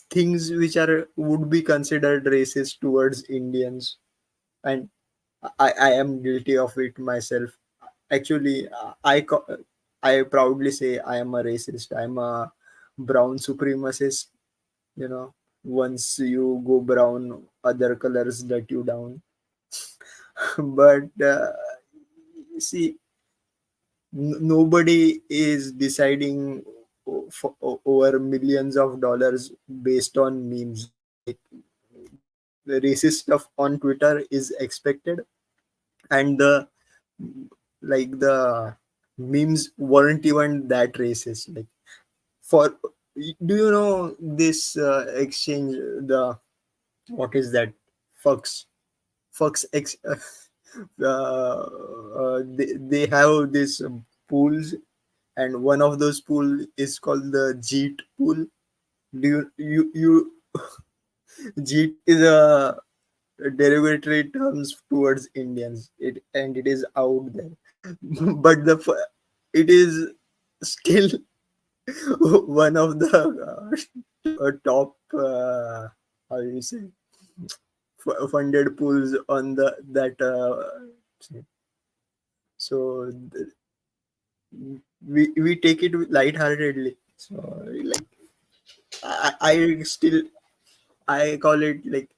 C: things which are would be considered racist towards Indians, and I am guilty of it myself. Actually, I proudly say I am a racist. I'm a brown supremacist. You know, once you go brown, other colors let you down. But see, nobody is deciding over millions of dollars based on memes. Like, the racist stuff on Twitter is expected, and the memes weren't even that racist. Like, for do you know this exchange, the what is that, fucks ex they have this pools, and one of those pool is called the Jeet pool. Do you Jeet is a derogatory terms towards Indians, and it is out there. But it is still one of the top how do you say funded pools on the that so we take it lightheartedly. So like I still I call it like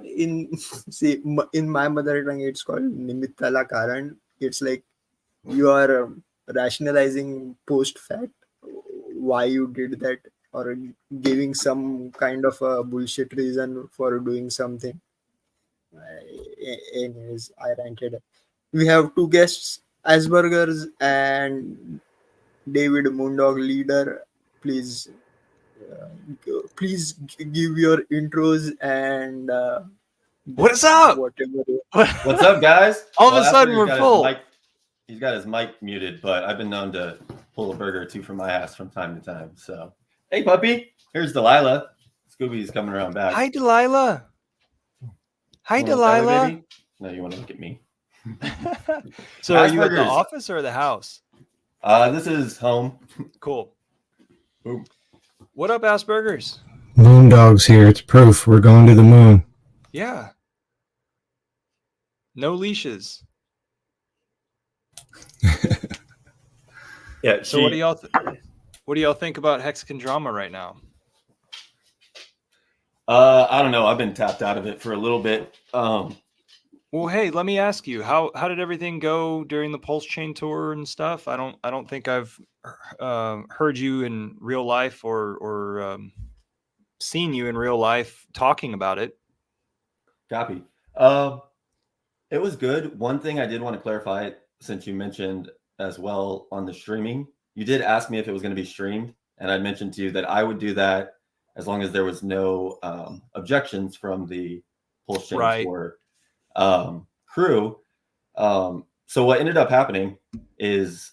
C: in see in my mother tongue it's called nimittala karan. It's like you are rationalizing post fact why you did that, or giving some kind of a bullshit reason for doing something. Anyways, I ranted. We have two guests, Asperger's and David Moondog Leader. Please, please give your intros and
B: What is up?
C: whatever.
E: What's up, guys?
B: All of a
E: Well,
B: sudden,
E: Asperger's
B: we're
E: got his
B: full.
E: He's got his mic muted, but I've been known to pull a burger or two from my ass from time to time. So, hey, puppy. Here's Delilah. Scooby's coming around back.
B: Hi, Delilah. Hi,
E: You wanna look that way,
B: Delilah.
E: baby? No, you want to look at me.
B: So are you at the
E: Asperger's.
B: office or the house?
E: This is home.
B: Cool.
E: Boom.
B: What up, Asperger's?
F: Moondog's here. It's proof. We're going to the moon.
B: Yeah. No leashes.
E: Yeah.
B: So what do y'all think about Hexagon drama right now?
E: I don't know. I've been tapped out of it for a little bit.
B: Well, hey, let me ask you, how did everything go during the Pulse Chain tour and stuff? I don't think I've heard you in real life or seen you in real life talking about it.
E: Copy. It was good. One thing I did want to clarify, since you mentioned as well on the streaming, you did ask me if it was going to be streamed, and I mentioned to you that I would do that as long as there was no objections from the Pulse Chain
B: Right.
E: tour crew. So what ended up happening is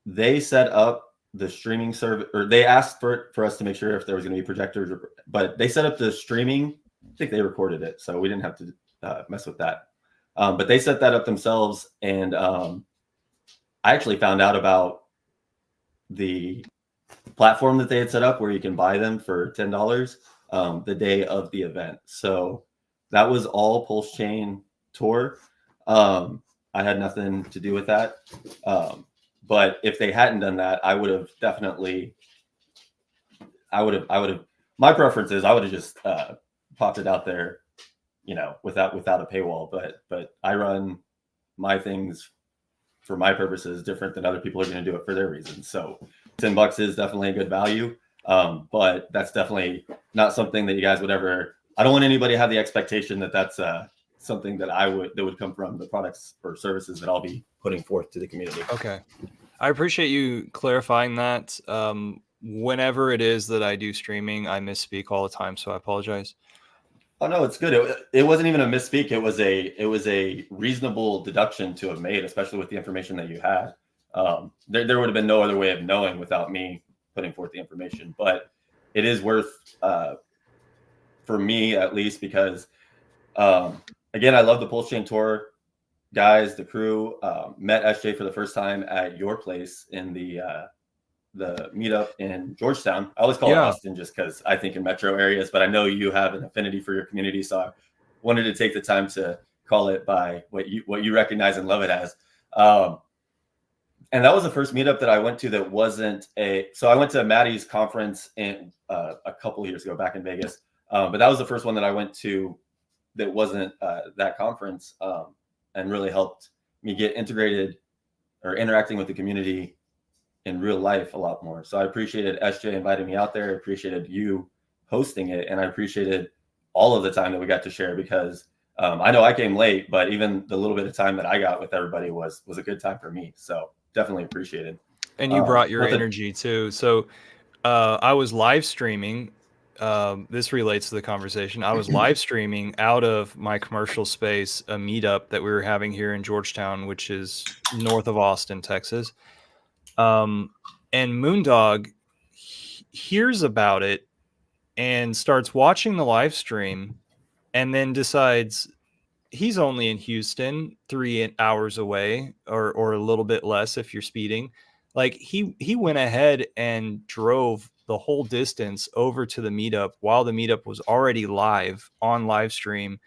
E: they set up the streaming service, or they asked for us to make sure if there was going to be projectors, but they set up the streaming. I think they recorded it, so we didn't have to mess with that. But they set that up themselves, and I actually found out about the platform that they had set up where you can buy them for $10 the day of the event. So that was all Pulse Chain tour. I had nothing to do with that. But if they hadn't done that, I would have definitely, my preference is I would have just popped it out there, you know, without a paywall. But I run my things for my purposes different than other people are going to do it for their reasons. So $10 is definitely a good value. But that's definitely not something that you guys would ever, I don't want anybody to have the expectation that that's something that would come from the products or services that I'll be putting forth to the community.
B: Okay. I appreciate you clarifying that. Whenever it is that I do streaming, I misspeak all the time, so I apologize.
E: Oh no, it's good. It wasn't even a misspeak. It was a reasonable deduction to have made, especially with the information that you had. There would have been no other way of knowing without me putting forth the information. But it is worth, for me at least, because again, I love the Pulse Chain tour guys, the crew. Met SJ for the first time at your place in the meetup in Georgetown. I always call it Austin just because I think in metro areas, but I know you have an affinity for your community, so I wanted to take the time to call it by what you recognize and love it as. And that was the first meetup that I went to that wasn't so I went to Maddie's conference in a couple of years ago back in Vegas, but that was the first one that I went to that wasn't that conference, and really helped me get integrated or interacting with the community in real life a lot more. So I appreciated SJ inviting me out there. I appreciated you hosting it, and I appreciated all of the time that we got to share, because I know I came late, but even the little bit of time that I got with everybody was a good time for me. So definitely appreciated.
B: And you brought your energy too. So I was live streaming. This relates to the conversation. I was live streaming out of my commercial space a meetup that we were having here in Georgetown, which is north of Austin, Texas. And Moondog hears about it and starts watching the live stream, and then decides he's only in Houston, 3 hours away, or a little bit less if you're speeding. Like he went ahead and drove the whole distance over to the meetup while the meetup was already live on live stream,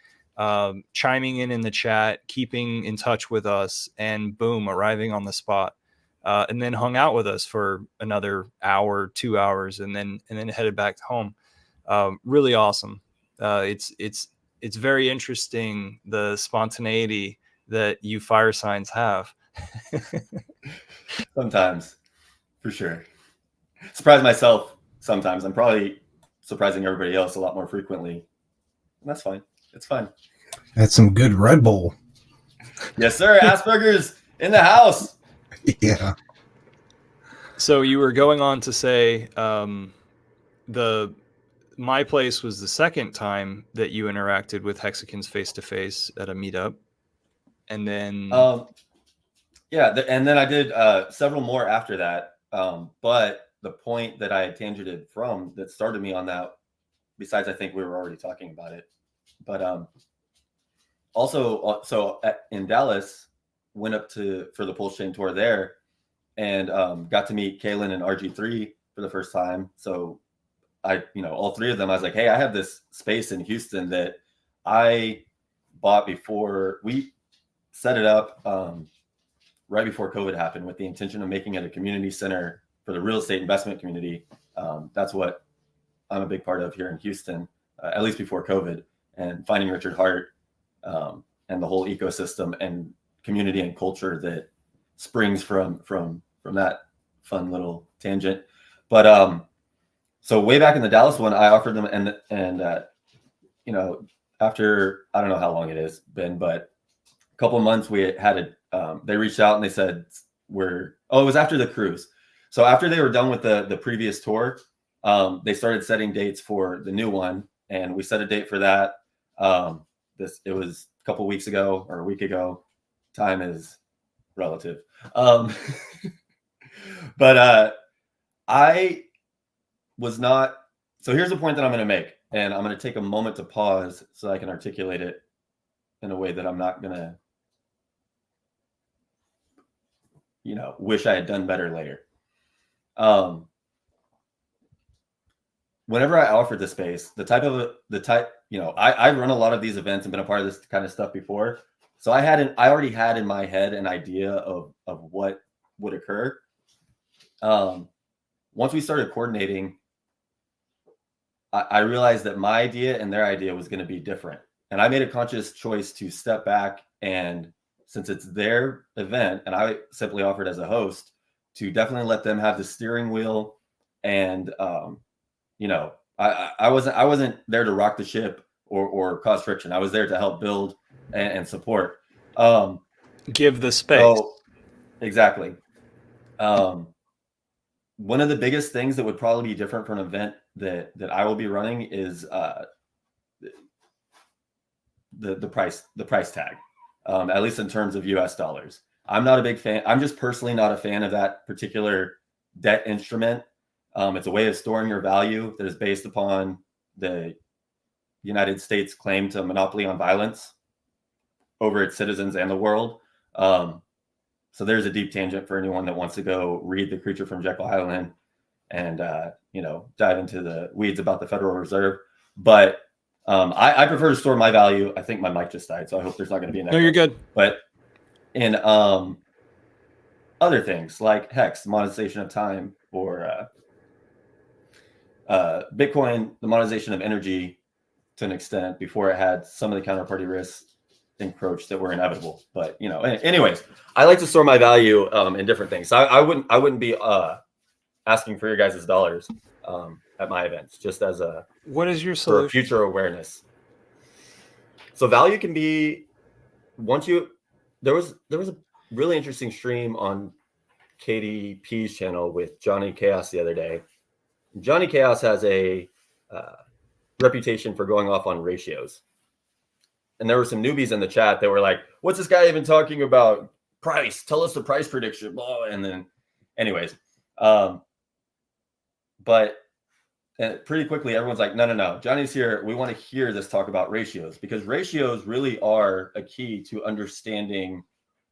B: chiming in the chat, keeping in touch with us, and boom, arriving on the spot. And then hung out with us for another hour, 2 hours, and then headed back home. Really awesome. It's very interesting, the spontaneity that you fire signs have.
E: Sometimes, for sure. Surprise myself sometimes. I'm probably surprising everybody else a lot more frequently. And that's fine. It's fine.
F: That's some good Red Bull.
E: Yes, sir. Asperger's in the house.
F: Yeah.
B: So you were going on to say my place was the second time that you interacted with Hexagons face to face at a meetup, and then
E: and then I did several more after that. But the point that I had tangented from that started me on that, besides I think we were already talking about it, but also, in Dallas, went up for the Pulse Chain tour there, and got to meet Kalen and RG3 for the first time. So all three of them, I was like, hey, I have this space in Houston that I bought before we set it up right before COVID happened, with the intention of making it a community center for the real estate investment community. That's what I'm a big part of here in Houston, at least before COVID, and finding Richard Hart and the whole ecosystem and community and culture that springs from that fun little tangent. But so way back in the Dallas one, I offered them, and after, I don't know how long it has been, but a couple of months, we had they reached out and they said it was after the cruise. So after they were done with the previous tour, they started setting dates for the new one, and we set a date for that. It was a couple of weeks ago or a week ago. Time is relative. But I was not. So here's the point that I'm going to make, and I'm going to take a moment to pause so I can articulate it in a way that I'm not going to, wish I had done better later. Whenever I offered the space, I run a lot of these events and been a part of this kind of stuff before. So I already had in my head an idea of what would occur. Once we started coordinating, I realized that my idea and their idea was going to be different. And I made a conscious choice to step back, and since it's their event and I simply offered as a host, to definitely let them have the steering wheel. And, I wasn't there to rock the ship or cause friction. I was there to help build and support.
B: Give the space.
E: So, exactly. One of the biggest things that would probably be different from an event that I will be running is the price tag, at least in terms of US dollars. I'm not a big fan. I'm just personally not a fan of that particular debt instrument. It's a way of storing your value that is based upon the United States' claim to monopoly on violence over its citizens and the world. So there's a deep tangent for anyone that wants to go read The Creature from Jekyll Island and dive into the weeds about the Federal Reserve. But I prefer to store my value. I think my mic just died, so I hope there's not going to be an echo.
B: No, you're good.
E: But in other things like Hex, monetization of time, or Bitcoin, the monetization of energy to an extent before it had some of the counterparty risks encroached that were inevitable. But anyways, I like to store my value in different things. So I wouldn't be asking for your guys' dollars at my events, just as
B: what is your solution
E: for future awareness. So value can be there was a really interesting stream on KDP's channel with Johnny Chaos the other day. Johnny Chaos has a reputation for going off on ratios. And there were some newbies in the chat that were like, what's this guy even talking about? Price, tell us the price prediction. Blah. And then anyways, but pretty quickly, everyone's like, no, Johnny's here. We want to hear this talk about ratios, because ratios really are a key to understanding,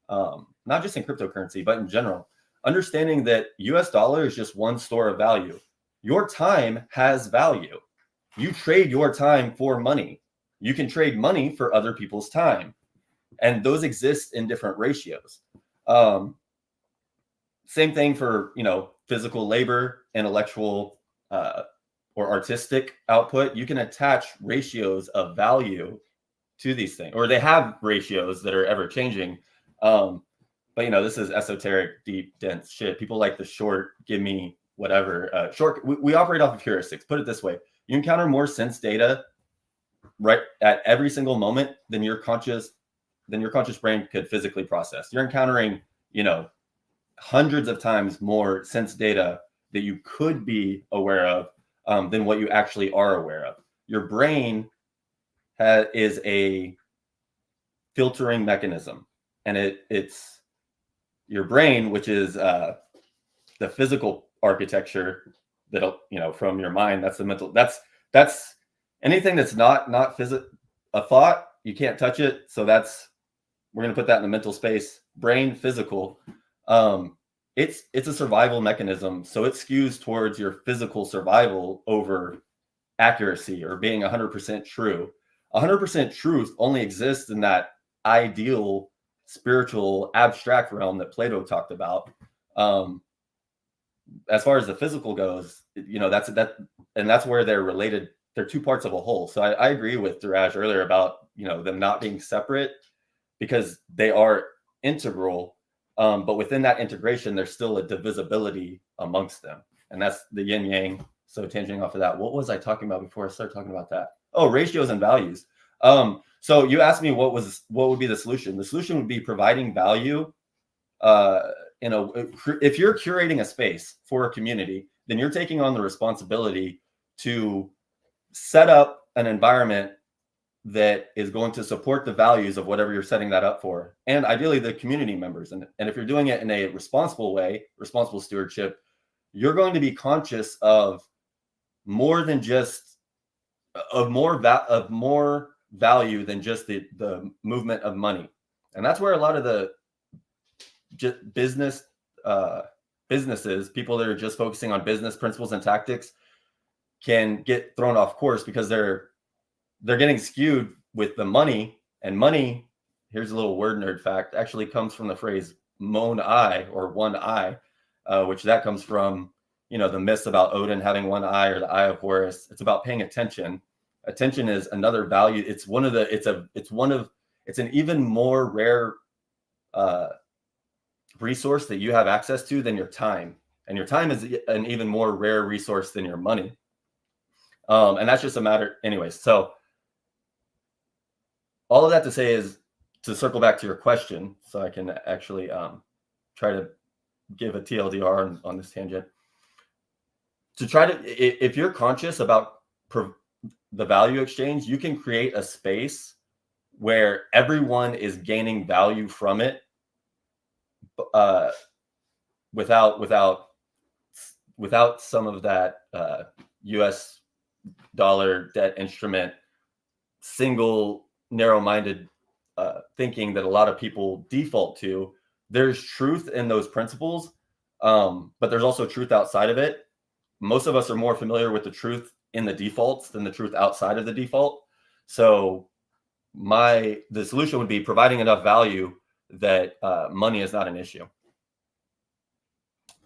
E: not just in cryptocurrency, but in general, understanding that US dollar is just one store of value. Your time has value. You trade your time for money. You can trade money for other people's time, and those exist in different ratios. Same thing for, physical labor, intellectual, or artistic output. You can attach ratios of value to these things, or they have ratios that are ever changing. But this is esoteric, deep, dense shit. People like the short, give me whatever. We operate off of heuristics. Put it this way: you encounter more sense data right at every single moment than your conscious brain could physically process. You're encountering, hundreds of times more sense data that you could be aware of than what you actually are aware of. Your brain is a filtering mechanism, and it's your brain, which is the physical architecture that from your mind. That's the mental. That's anything that's not a thought you can't touch it. So we're going to put that in the mental space. Brain, physical. It's a survival mechanism. So it skews towards your physical survival over accuracy or being 100% true. 100% truth only exists in that ideal spiritual abstract realm that Plato talked about. As far as the physical goes, that's where they're related. They're two parts of a whole. So I agree with Duraj earlier about them not being separate, because they are integral. But within that integration, there's still a divisibility amongst them, and that's the yin yang. So tangent off of that, what was I talking about before I started talking about that? Oh, ratios and values. So you asked me what would be the solution. The solution would be providing value. If you're curating a space for a community, then you're taking on the responsibility to set up an environment that is going to support the values of whatever you're setting that up for, and ideally the community members. And if you're doing it in a responsible way, responsible stewardship, you're going to be conscious of more than just more value than just the movement of money. And that's where a lot of the businesses, people that are just focusing on business principles and tactics, can get thrown off course, because they're getting skewed with the money. And money, here's a little word nerd fact, actually comes from the phrase mon eye, or one eye, which that comes from the myths about Odin having one eye, or the eye of Horus. It's about paying attention. Attention is another value. It's an even more rare resource that you have access to than your time. And your time is an even more rare resource than your money. And that's just a matter. Anyways, so all of that to say is, to circle back to your question, so I can actually try to give a TLDR on this tangent. To try to, if you're conscious about the value exchange, you can create a space where everyone is gaining value from it, without some of that U.S. dollar debt instrument, single narrow-minded thinking that a lot of people default to. There's truth in those principles, but there's also truth outside of it. Most of us are more familiar with the truth in the defaults than the truth outside of the default. So the solution would be providing enough value that money is not an issue.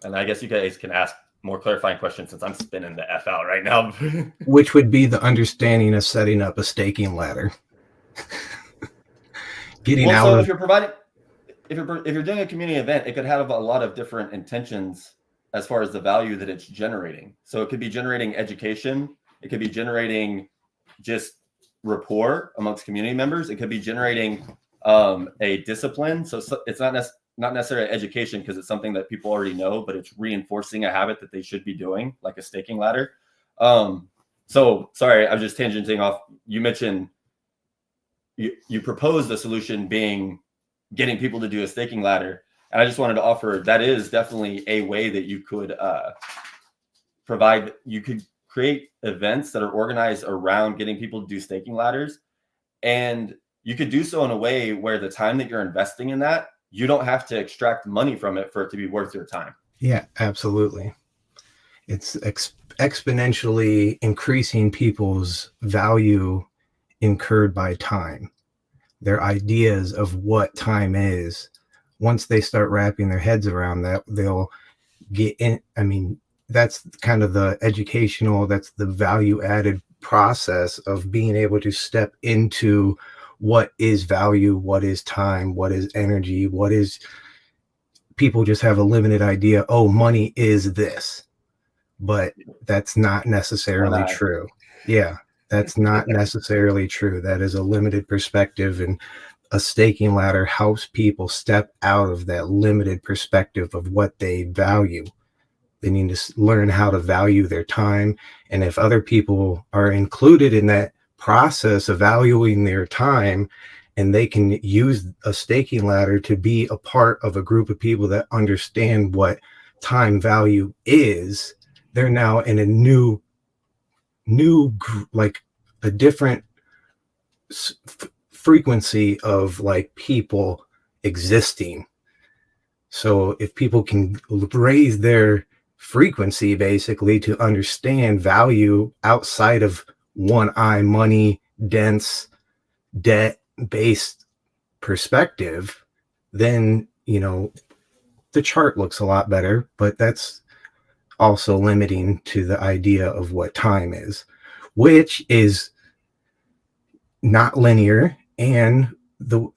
E: And I guess you guys can ask more clarifying questions, since I'm spinning the F out right now.
F: Which would be the understanding of setting up a staking ladder.
E: If you're doing a community event, it could have a lot of different intentions as far as the value that it's generating. So it could be generating education. It could be generating just rapport amongst community members. It could be generating a discipline. So it's not necessarily education, because it's something that people already know, but it's reinforcing a habit that they should be doing, like a staking ladder. So sorry, I'm just tangenting off. You mentioned you proposed the solution being getting people to do a staking ladder. And I just wanted to offer, that is definitely a way that you could you could create events that are organized around getting people to do staking ladders. And you could do so in a way where the time that you're investing in that, you don't have to extract money from it for it to be worth your time.
F: Yeah, absolutely. It's exponentially increasing people's value incurred by time. Their ideas of what time is, once they start wrapping their heads around that, they'll get in. I mean, that's kind of the educational, that's the value added process of being able to step into what is value, what is time, what is energy, what is, people just have a limited idea. Oh, money is this, but that's not necessarily true. Yeah, that's not necessarily true. That is a limited perspective, and a staking ladder helps people step out of that limited perspective of what they value. They need to learn how to value their time. And if other people are included in that process of valuing their time, and they can use a staking ladder to be a part of a group of people that understand what time value is, they're now in a new like a different frequency of like people existing. So if people can raise their frequency basically to understand value outside of one eye money, dense, debt based perspective, then, you know, the chart looks a lot better, but that's also limiting to the idea of what time is, which is not linear. And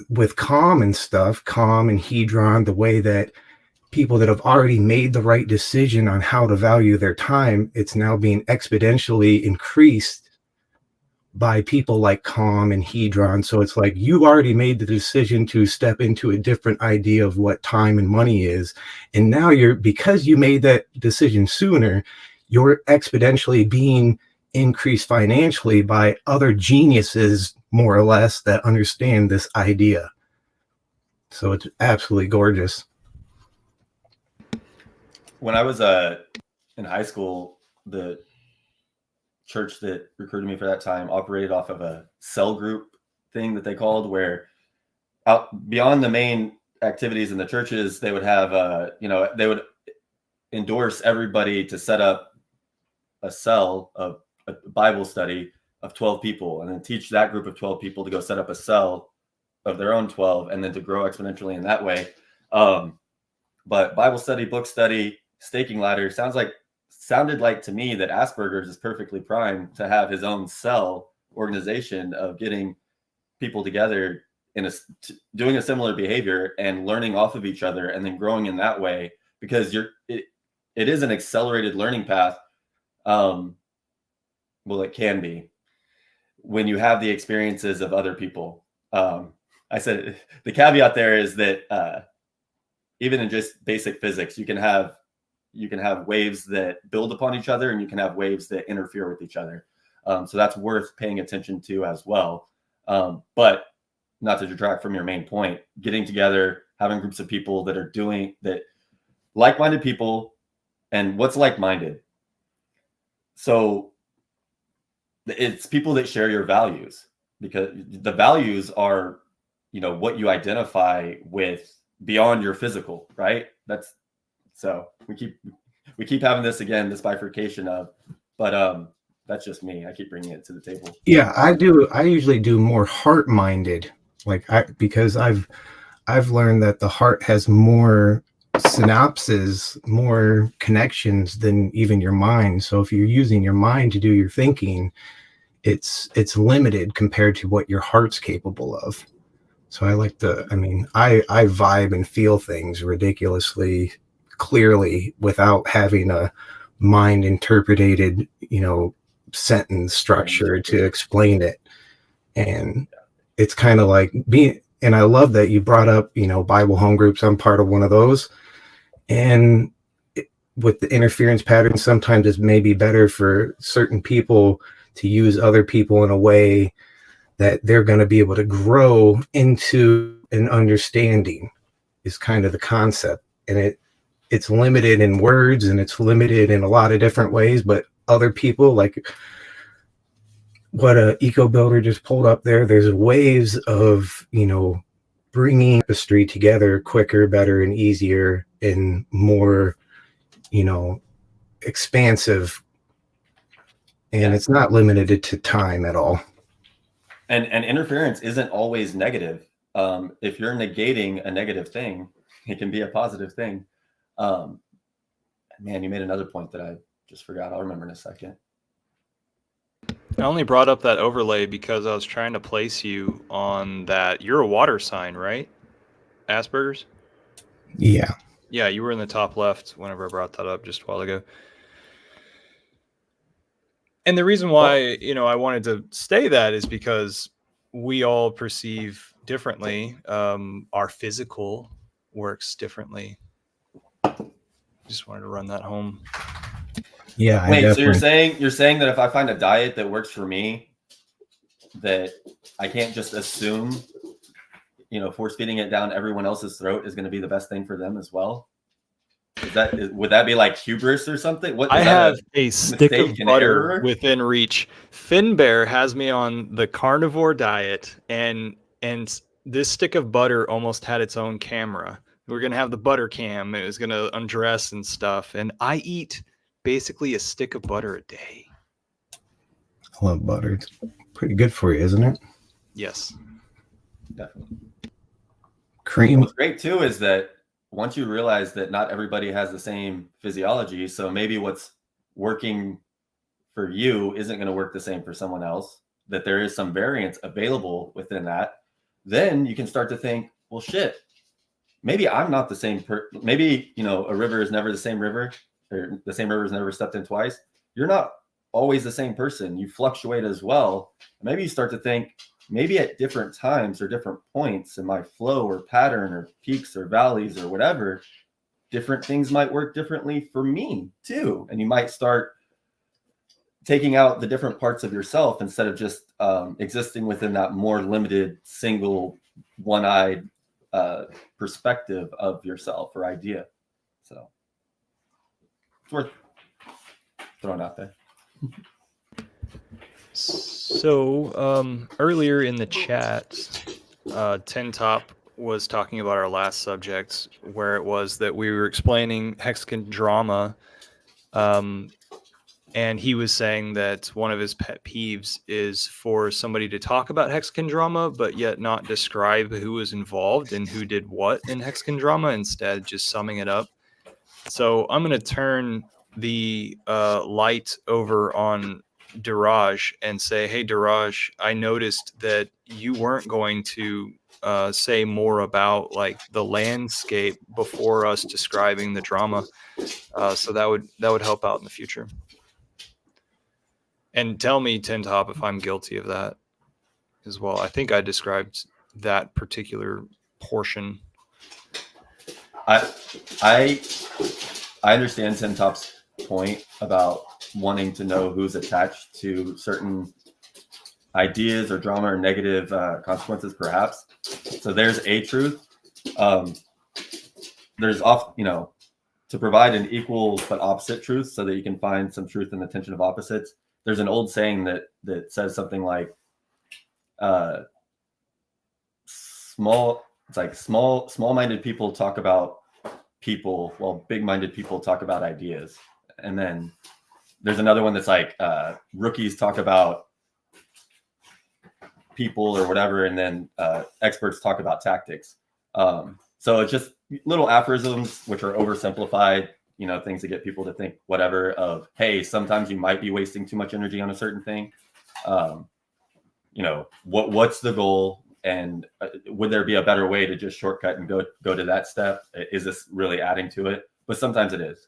F: with calm and stuff, calm and hedron, the way that people that have already made the right decision on how to value their time, it's now being exponentially increased by people like calm and hedron. So it's like you already made the decision to step into a different idea of what time and money is, and now because you made that decision sooner, you're exponentially being increased financially by other geniuses, more or less, that understand this idea. So it's absolutely gorgeous.
E: When I was in high school, the church that recruited me for that time operated off of a cell group thing that they called, where out beyond the main activities in the churches, they would have they would endorse everybody to set up a cell of a Bible study of 12 people, and then teach that group of 12 people to go set up a cell of their own 12, and then to grow exponentially in that way. But Bible study, book study, staking ladder sounded like to me that Asperger's is perfectly primed to have his own cell organization of getting people together doing a similar behavior and learning off of each other, and then growing in that way, because it is an accelerated learning path. Well, it can be when you have the experiences of other people. I said the caveat there is that even in just basic physics, you can have waves that build upon each other, and you can have waves that interfere with each other. So that's worth paying attention to as well. But not to detract from your main point, getting together, having groups of people that are doing that, like-minded people. And what's like-minded? So it's people that share your values, because the values are, what you identify with beyond your physical, right? So we keep having this bifurcation of, but that's just me. I keep bringing it to the table.
F: Yeah, I do. I usually do more heart-minded, because I've learned that the heart has more synapses, more connections than even your mind. So if you're using your mind to do your thinking, it's limited compared to what your heart's capable of. So I I vibe and feel things ridiculously clearly without having a mind interpreted, sentence structure to explain it. And it's kind of like and I love that you brought up, Bible home groups. I'm part of one of those. And with the interference pattern, sometimes it's maybe better for certain people to use other people in a way that they're going to be able to grow into an understanding, is kind of the concept. And it's limited in words, and it's limited in a lot of different ways, but other people, like what a eco builder just pulled up there's ways of, bringing tapestry together quicker, better, and easier, and more, expansive. And it's not limited to time at all.
E: And interference isn't always negative. If you're negating a negative thing, it can be a positive thing. Man, you made another point that I just forgot. I'll remember in a second.
B: I only brought up that overlay because I was trying to place you on that. You're a water sign, right? Asperger's?
F: Yeah.
B: Yeah, you were in the top left whenever I brought that up just a while ago. And the reason why, I wanted to say that is because we all perceive differently. Our physical works differently. Just wanted to run that home.
F: Yeah.
E: Wait, so you're saying that if I find a diet that works for me, that I can't just assume, force feeding it down everyone else's throat is going to be the best thing for them as well? Would that be like hubris or something?
B: I have a stick of butter within reach. Finbear has me on the carnivore diet, and and this stick of butter almost had its own camera. We're going to have the butter cam. It was going to undress and stuff. And I eat basically a stick of butter a day.
F: I love butter. It's pretty good for you, isn't it?
B: Yes.
E: Definitely.
F: Cream.
E: What's great too is that once you realize that not everybody has the same physiology, so maybe what's working for you isn't going to work the same for someone else, that there is some variance available within that, then you can start to think, well, shit, maybe I'm not the same maybe, you know, a river is never the same river, or the same river is never stepped in twice. You're not always the same person. You fluctuate as well. Maybe you start to think, maybe at different times or different points in my flow or pattern or peaks or valleys or whatever, different things might work differently for me too. And you might start taking out the different parts of yourself instead of just existing within that more limited, single, one-eyed perspective of yourself or idea. So it's worth throwing out there.
B: So earlier in the chat, Tin Top was talking about our last subject, where it was that we were explaining hexagon drama, and he was saying that one of his pet peeves is for somebody to talk about hexagon drama, but yet not describe who was involved and who did what in hexagon drama, instead just summing it up. So I'm going to turn the light over on Diraj and say, hey, Diraj, I noticed that you weren't going to say more about like the landscape before us describing the drama. So that would help out in the future. And tell me, Tin Top, if I'm guilty of that as well. I think I described that particular portion.
E: I understand Tin Top's point about wanting to know who's attached to certain ideas or drama or negative consequences, perhaps. So there's a truth. There's to provide an equal but opposite truth so that you can find some truth in the tension of opposites. There's an old saying that says something like small-minded people talk about people while big-minded people talk about ideas. And then there's another one that's like rookies talk about people or whatever, and then experts talk about tactics. So it's just little aphorisms which are oversimplified, things that get people to think whatever of, hey, sometimes you might be wasting too much energy on a certain thing. What's the goal, and would there be a better way to just shortcut and go to that step? Is this really adding to it? But sometimes it is.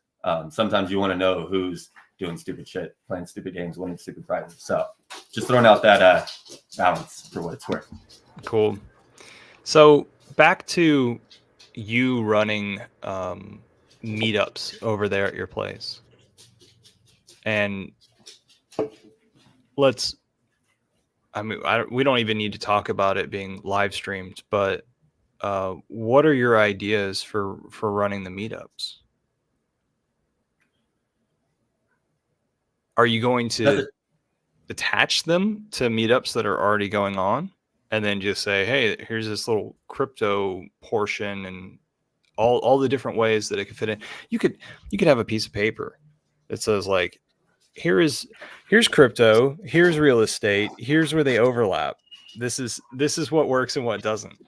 E: Sometimes you want to know who's doing stupid shit, playing stupid games, winning stupid prizes. So just throwing out that balance for what it's worth.
B: Cool. So back to you running meetups over there at your place. And we don't even need to talk about it being live streamed, but what are your ideas for running the meetups? Are you going to attach them to meetups that are already going on and then just say, hey, here's this little crypto portion and all the different ways that it could fit in? You could have a piece of paper that says like, here's crypto, here's real estate, here's where they overlap. This is what works and what doesn't.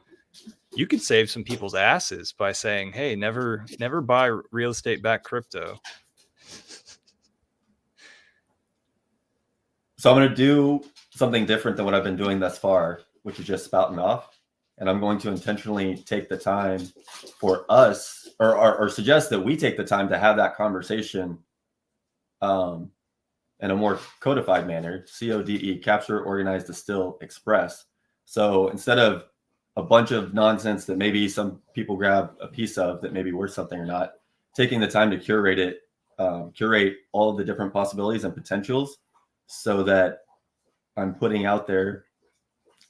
B: You could save some people's asses by saying, hey, never buy real estate backed crypto.
E: So I'm going to do something different than what I've been doing thus far, which is just spouting off. And I'm going to intentionally take the time for us or suggest that we take the time to have that conversation in a more codified manner. CODE, capture, organize, distill, express. So instead of a bunch of nonsense that maybe some people grab a piece of that may be worth something or not, taking the time to curate it, curate all of the different possibilities and potentials so that I'm putting out there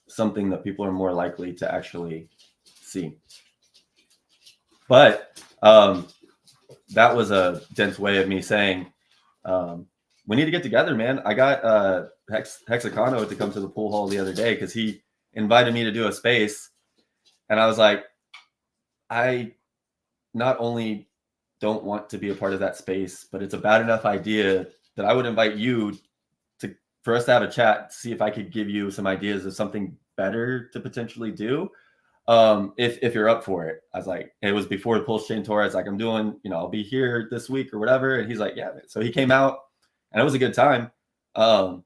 E: something that people are more likely to actually see. But that was a dense way of me saying, we need to get together, man. I got Hexacano to come to the pool hall the other day because he invited me to do a space, and I was like, I not only don't want to be a part of that space, but it's a bad enough idea that I would invite you for us to have a chat, to see if I could give you some ideas of something better to potentially do. If you're up for it. I was like, it was before the Pulse Chain tour. I was like, I'm doing, I'll be here this week or whatever. And he's like, yeah. So he came out, and it was a good time. But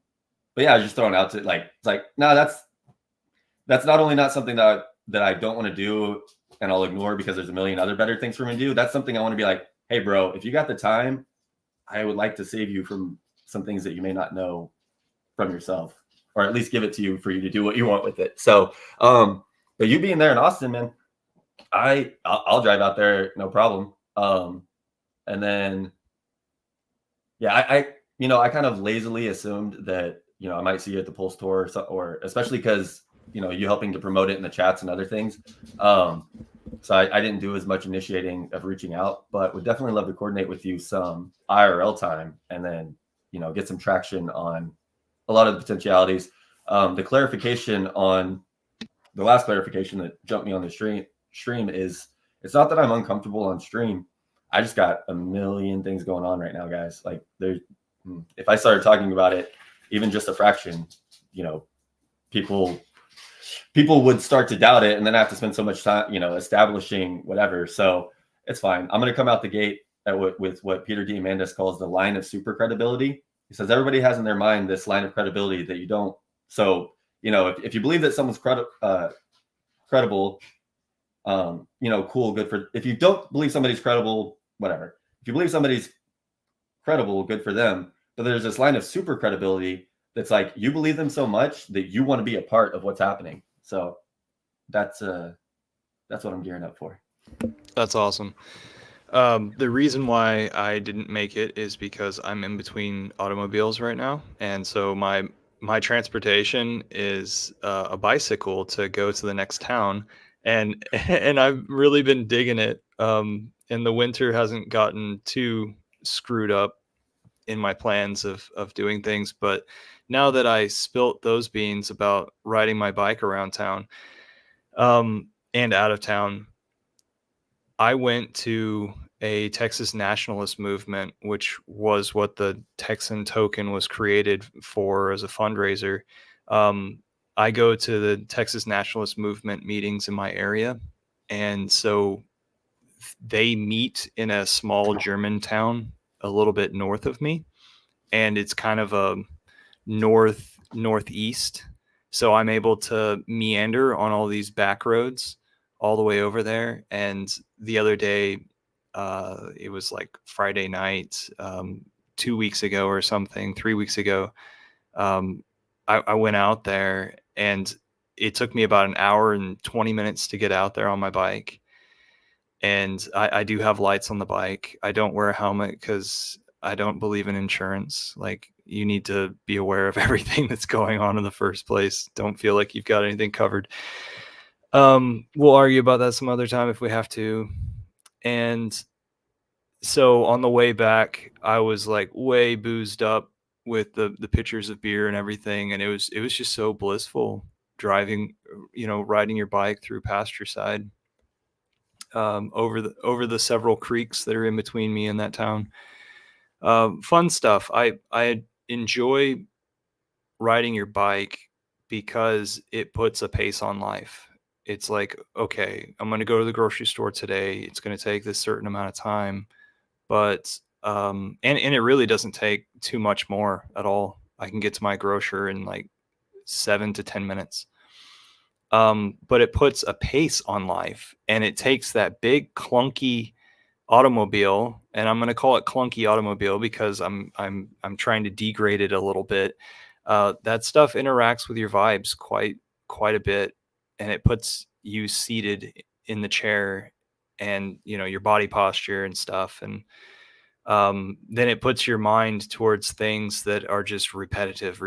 E: yeah, I was just throwing out to it's like, no, that's not only not something that I don't want to do and I'll ignore because there's a million other better things for me to do. That's something I want to be like, hey bro, if you got the time, I would like to save you from some things that you may not know from yourself, or at least give it to you for you to do what you want with it. So, but you being there in Austin, man, I'll drive out there, no problem. And then, yeah, I kind of lazily assumed that, I might see you at the Pulse tour, or especially because, you helping to promote it in the chats and other things. So I didn't do as much initiating of reaching out, but would definitely love to coordinate with you some IRL time, and then, get some traction on a lot of the potentialities. The clarification on the last clarification that jumped me on the stream is, it's not that I'm uncomfortable on stream. I just got a million things going on right now, guys. Like, if I started talking about it, even just a fraction, people would start to doubt it, and then I have to spend so much time, establishing whatever. So it's fine. I'm going to come out the gate with what Peter Diamandis calls the line of super credibility. He says everybody has in their mind this line of credibility that you don't. So, if you believe that someone's credible, cool, good for. If you don't believe somebody's credible, whatever. If you believe somebody's credible, good for them. But there's this line of super credibility that's like, you believe them so much that you want to be a part of what's happening. So that's what I'm gearing up for.
B: That's awesome. The reason why I didn't make it is because I'm in between automobiles right now, and so my transportation is a bicycle to go to the next town, and I've really been digging it. And the winter hasn't gotten too screwed up in my plans of doing things, but now that I spilt those beans about riding my bike around town, and out of town, I went to a Texas nationalist movement, which was what the Texan token was created for as a fundraiser. I go to the Texas nationalist movement meetings in my area, and so they meet in a small German town a little bit north of me, and it's kind of a northeast. So I'm able to meander on all these back roads all the way over there. And the other day, it was like Friday night, 2 weeks ago or something, 3 weeks ago. I went out there, and it took me about an hour and 20 minutes to get out there on my bike. And I do have lights on the bike. I don't wear a helmet because I don't believe in insurance. Like, you need to be aware of everything that's going on in the first place. Don't feel like you've got anything covered. We'll argue about that some other time if we have to. And so on the way back, I was like way boozed up with the pictures of beer and everything. And it was just so blissful driving, riding your bike through pasture side, over the several creeks that are in between me and that town. Fun stuff. I enjoy riding your bike because it puts a pace on life. It's like, okay, I'm going to go to the grocery store today. It's going to take this certain amount of time, but and it really doesn't take too much more at all. I can get to my grocer in like 7 to 10 minutes. But it puts a pace on life, and it takes that big clunky automobile, and I'm going to call it clunky automobile because I'm trying to degrade it a little bit. That stuff interacts with your vibes quite a bit, and it puts you seated in the chair, and your body posture and stuff, and then it puts your mind towards things that are just repetitive.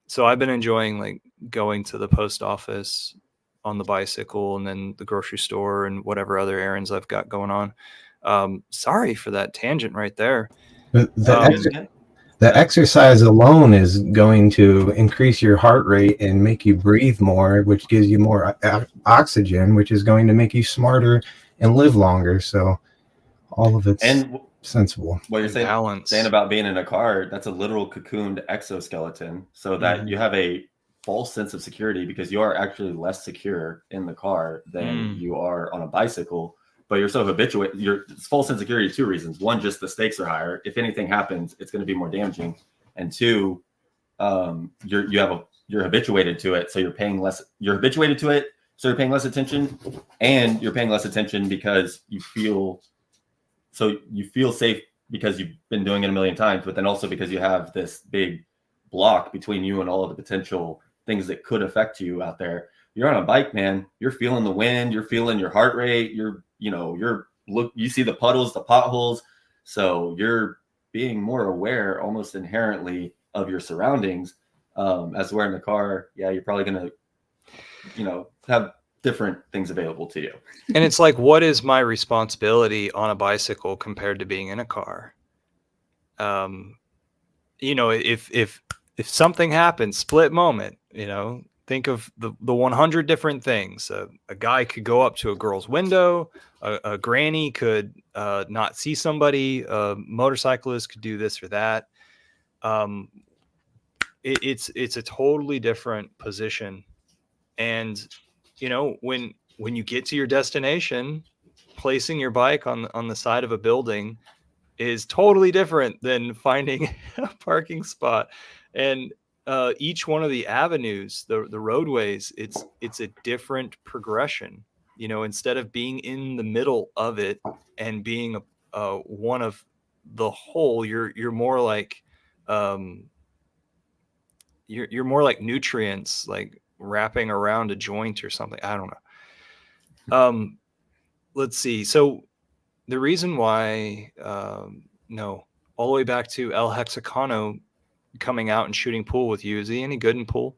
B: So I've been enjoying like going to the post office on the bicycle, and then the grocery store, and whatever other errands I've got going on. Sorry for that tangent right there.
F: That's The exercise alone is going to increase your heart rate and make you breathe more, which gives you more oxygen, which is going to make you smarter and live longer. So all of it's sensible.
E: What you're
B: Balance.
E: saying about being in a car, that's a literal cocooned exoskeleton, so that you have a false sense of security, because you are actually less secure in the car than you are on a bicycle. But you're so habituated. It's false insecurity, 2 reasons. 1, just the stakes are higher. If anything happens, it's going to be more damaging. And 2, you're habituated to it, so you're paying less. You're habituated to it, so you're paying less attention, and you're paying less attention because you feel safe because you've been doing it a million times, but then also because you have this big block between you and all of the potential things that could affect you out there. You're on a bike, man. You're feeling the wind. You're feeling your heart rate. You see the puddles, the potholes. So you're being more aware almost inherently of your surroundings. As we're in the car, you're probably going to, have different things available to you.
B: And it's like, what is my responsibility on a bicycle compared to being in a car? If something happens, split moment, think of the 100 different things. A guy could go up to a girl's window. A granny could not see somebody. A motorcyclist could do this or that. It's a totally different position. And, when you get to your destination, placing your bike on the side of a building is totally different than finding a parking spot. And each one of the avenues, the roadways, it's a different progression. Instead of being in the middle of it and being one of the whole, you're more like you're more like nutrients, like wrapping around a joint or something. I don't know. Let's see. So the reason why, all the way back to El Hexicano coming out and shooting pool with you. Is he any good in pool?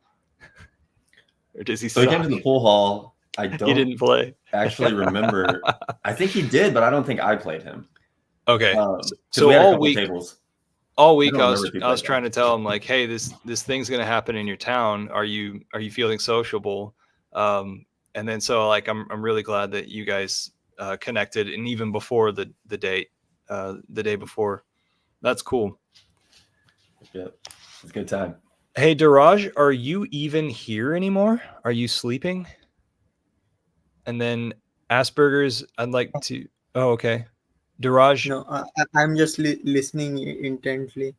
B: Or does he?
E: So he came to the pool hall. I don't.
B: He didn't play.
E: Actually, remember. I think he did, but I don't think I played him.
B: Okay.
E: So all week,
B: I was trying to tell him, like, hey, this thing's gonna happen in your town. Are you feeling sociable? And then so like I'm really glad that you guys connected, and even before the date, the day before. That's cool.
E: Yeah, it's a good time.
B: Hey, Daraj, are you even here anymore? Are you sleeping? And then Asperger's, I'd like to. Oh, okay. Daraj.
C: No, I'm just listening intently.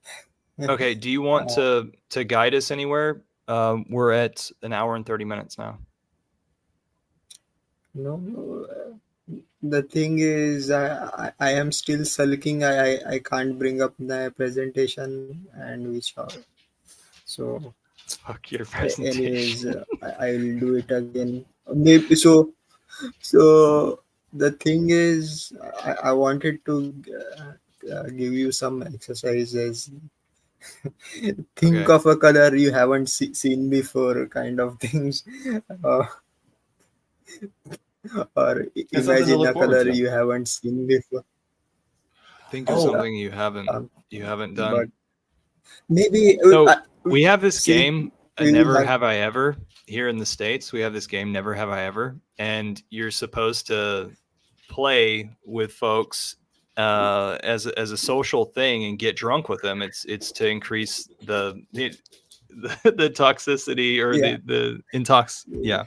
B: Okay. Do you want to guide us anywhere? We're at an hour and 30 minutes now.
C: No, the thing is, I am still sulking. I can't bring up the presentation and which are. So,
B: fuck your presentation.
C: Anyways, I'll do it again. Maybe so. So the thing is, I wanted to give you some exercises. Think of a color you haven't seen before, kind of things. Or imagine a color you haven't seen before.
B: Think of something you haven't done.
C: But maybe
B: we have this game, Never Have I Ever, here in the States. We have this game, Never Have I Ever, and you're supposed to play with folks as a social thing and get drunk with them. It's to increase the toxicity or the intox. Yeah.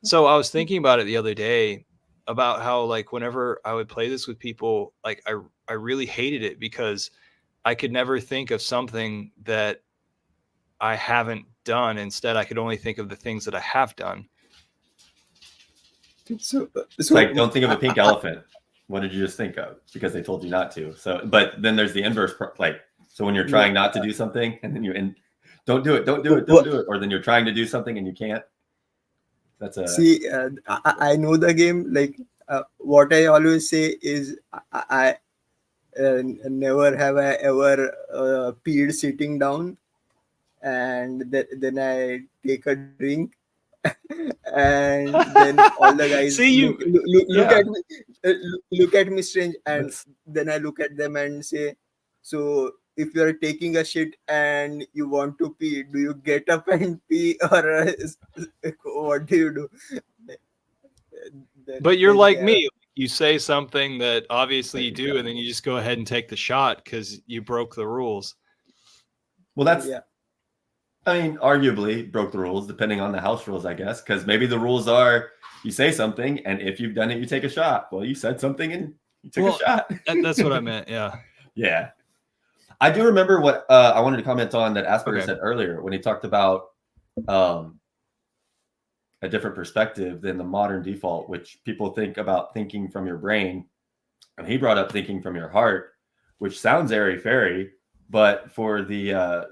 B: So I was thinking about it the other day about how, like, whenever I would play this with people, like I really hated it because I could never think of something that I haven't done. Instead, I could only think of the things that I have done.
C: So
E: like, don't think of a pink elephant. What did you just think of? Because they told you not to. So, but then there's the inverse, so when you're trying not to do something and then don't do it, or then you're trying to do something and you can't. That's a.
C: See, I know the game. Like, what I always say is, I never have I ever peed sitting down, and then I take a drink, and then all the guys look at me strange, and then I look at them and say, so if you are taking a shit and you want to pee, do you get up and pee, or what do you do?
B: But you're
C: Then
B: like
C: there
B: me. You say something that obviously you do, and then you just go ahead and take the shot because you broke the rules.
E: Well, that's,
C: yeah.
E: I mean, arguably broke the rules, depending on the house rules, I guess, because maybe the rules are you say something, and if you've done it, you take a shot. Well, you said something and you took a shot.
B: That's what I meant. Yeah.
E: Yeah. I do remember what I wanted to comment on that Asperger said earlier when he talked about a different perspective than the modern default, which people think about thinking from your brain. And he brought up thinking from your heart, which sounds airy-fairy, but for the,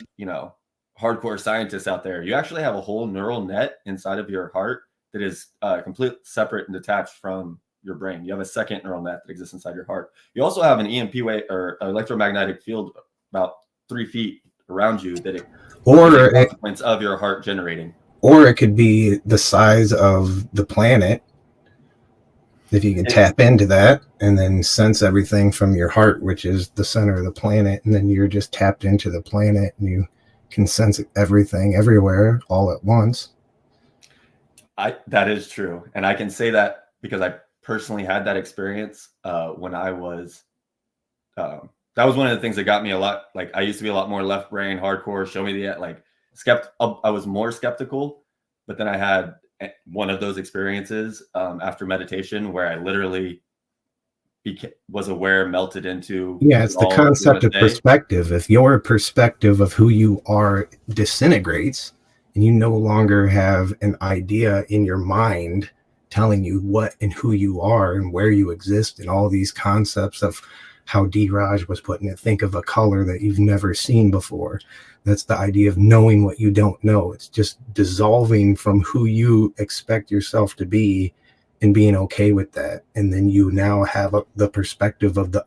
E: hardcore scientists out there, you actually have a whole neural net inside of your heart that is completely separate and detached from your brain. You have a second neural net that exists inside your heart. You also have an EMP wave or electromagnetic field about 3 feet around you that is a consequence of your heart generating.
F: Or it could be the size of the planet. If you can tap into that and then sense everything from your heart, which is the center of the planet, and then you're just tapped into the planet and you can sense everything everywhere all at once.
E: That is true. And I can say that because I personally had that experience when I was, that was one of the things that got me a lot. Like I used to be a lot more left brain, hardcore, show me the, like I was more skeptical, but then I had one of those experiences after meditation where I literally was aware, melted into.
F: Yeah, it's the concept of perspective. If your perspective of who you are disintegrates and you no longer have an idea in your mind telling you what and who you are and where you exist and all these concepts of how D-Raj was putting it, think of a color that you've never seen before. That's the idea of knowing what you don't know. It's just dissolving from who you expect yourself to be and being okay with that. And then you now have the perspective of the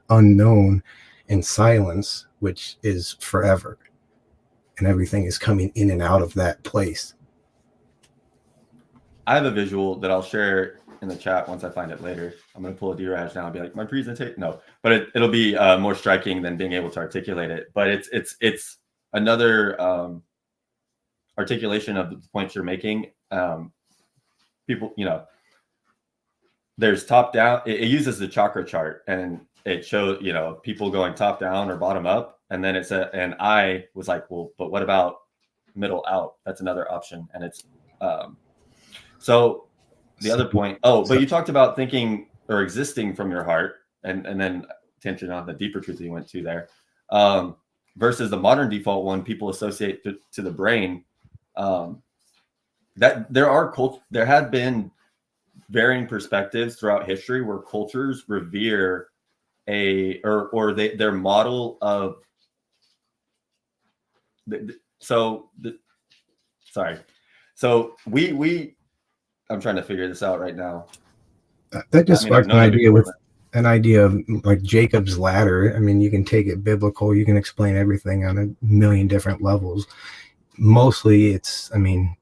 F: unknown in silence, which is forever. And everything is coming in and out of that place.
E: I have a visual that I'll share in the chat once I find it later. I'm going to pull a D-Raj now and be like, my presentation. No, but it'll be more striking than being able to articulate it. But it's another articulation of the points you're making. People, there's top down. It uses the chakra chart and it shows, people going top down or bottom up. And then and I was like, well, but what about middle out? That's another option. And it's, so the other point, but you talked about thinking or existing from your heart and then attention on the deeper truth that you went to there, versus the modern default one people associate to the brain. That there have been varying perspectives throughout history where cultures revere their model of so we I'm trying to figure this out right now.
F: That just sparked an idea of like Jacob's ladder. I mean, you can take it biblical. You can explain everything on a million different levels. Mostly it's,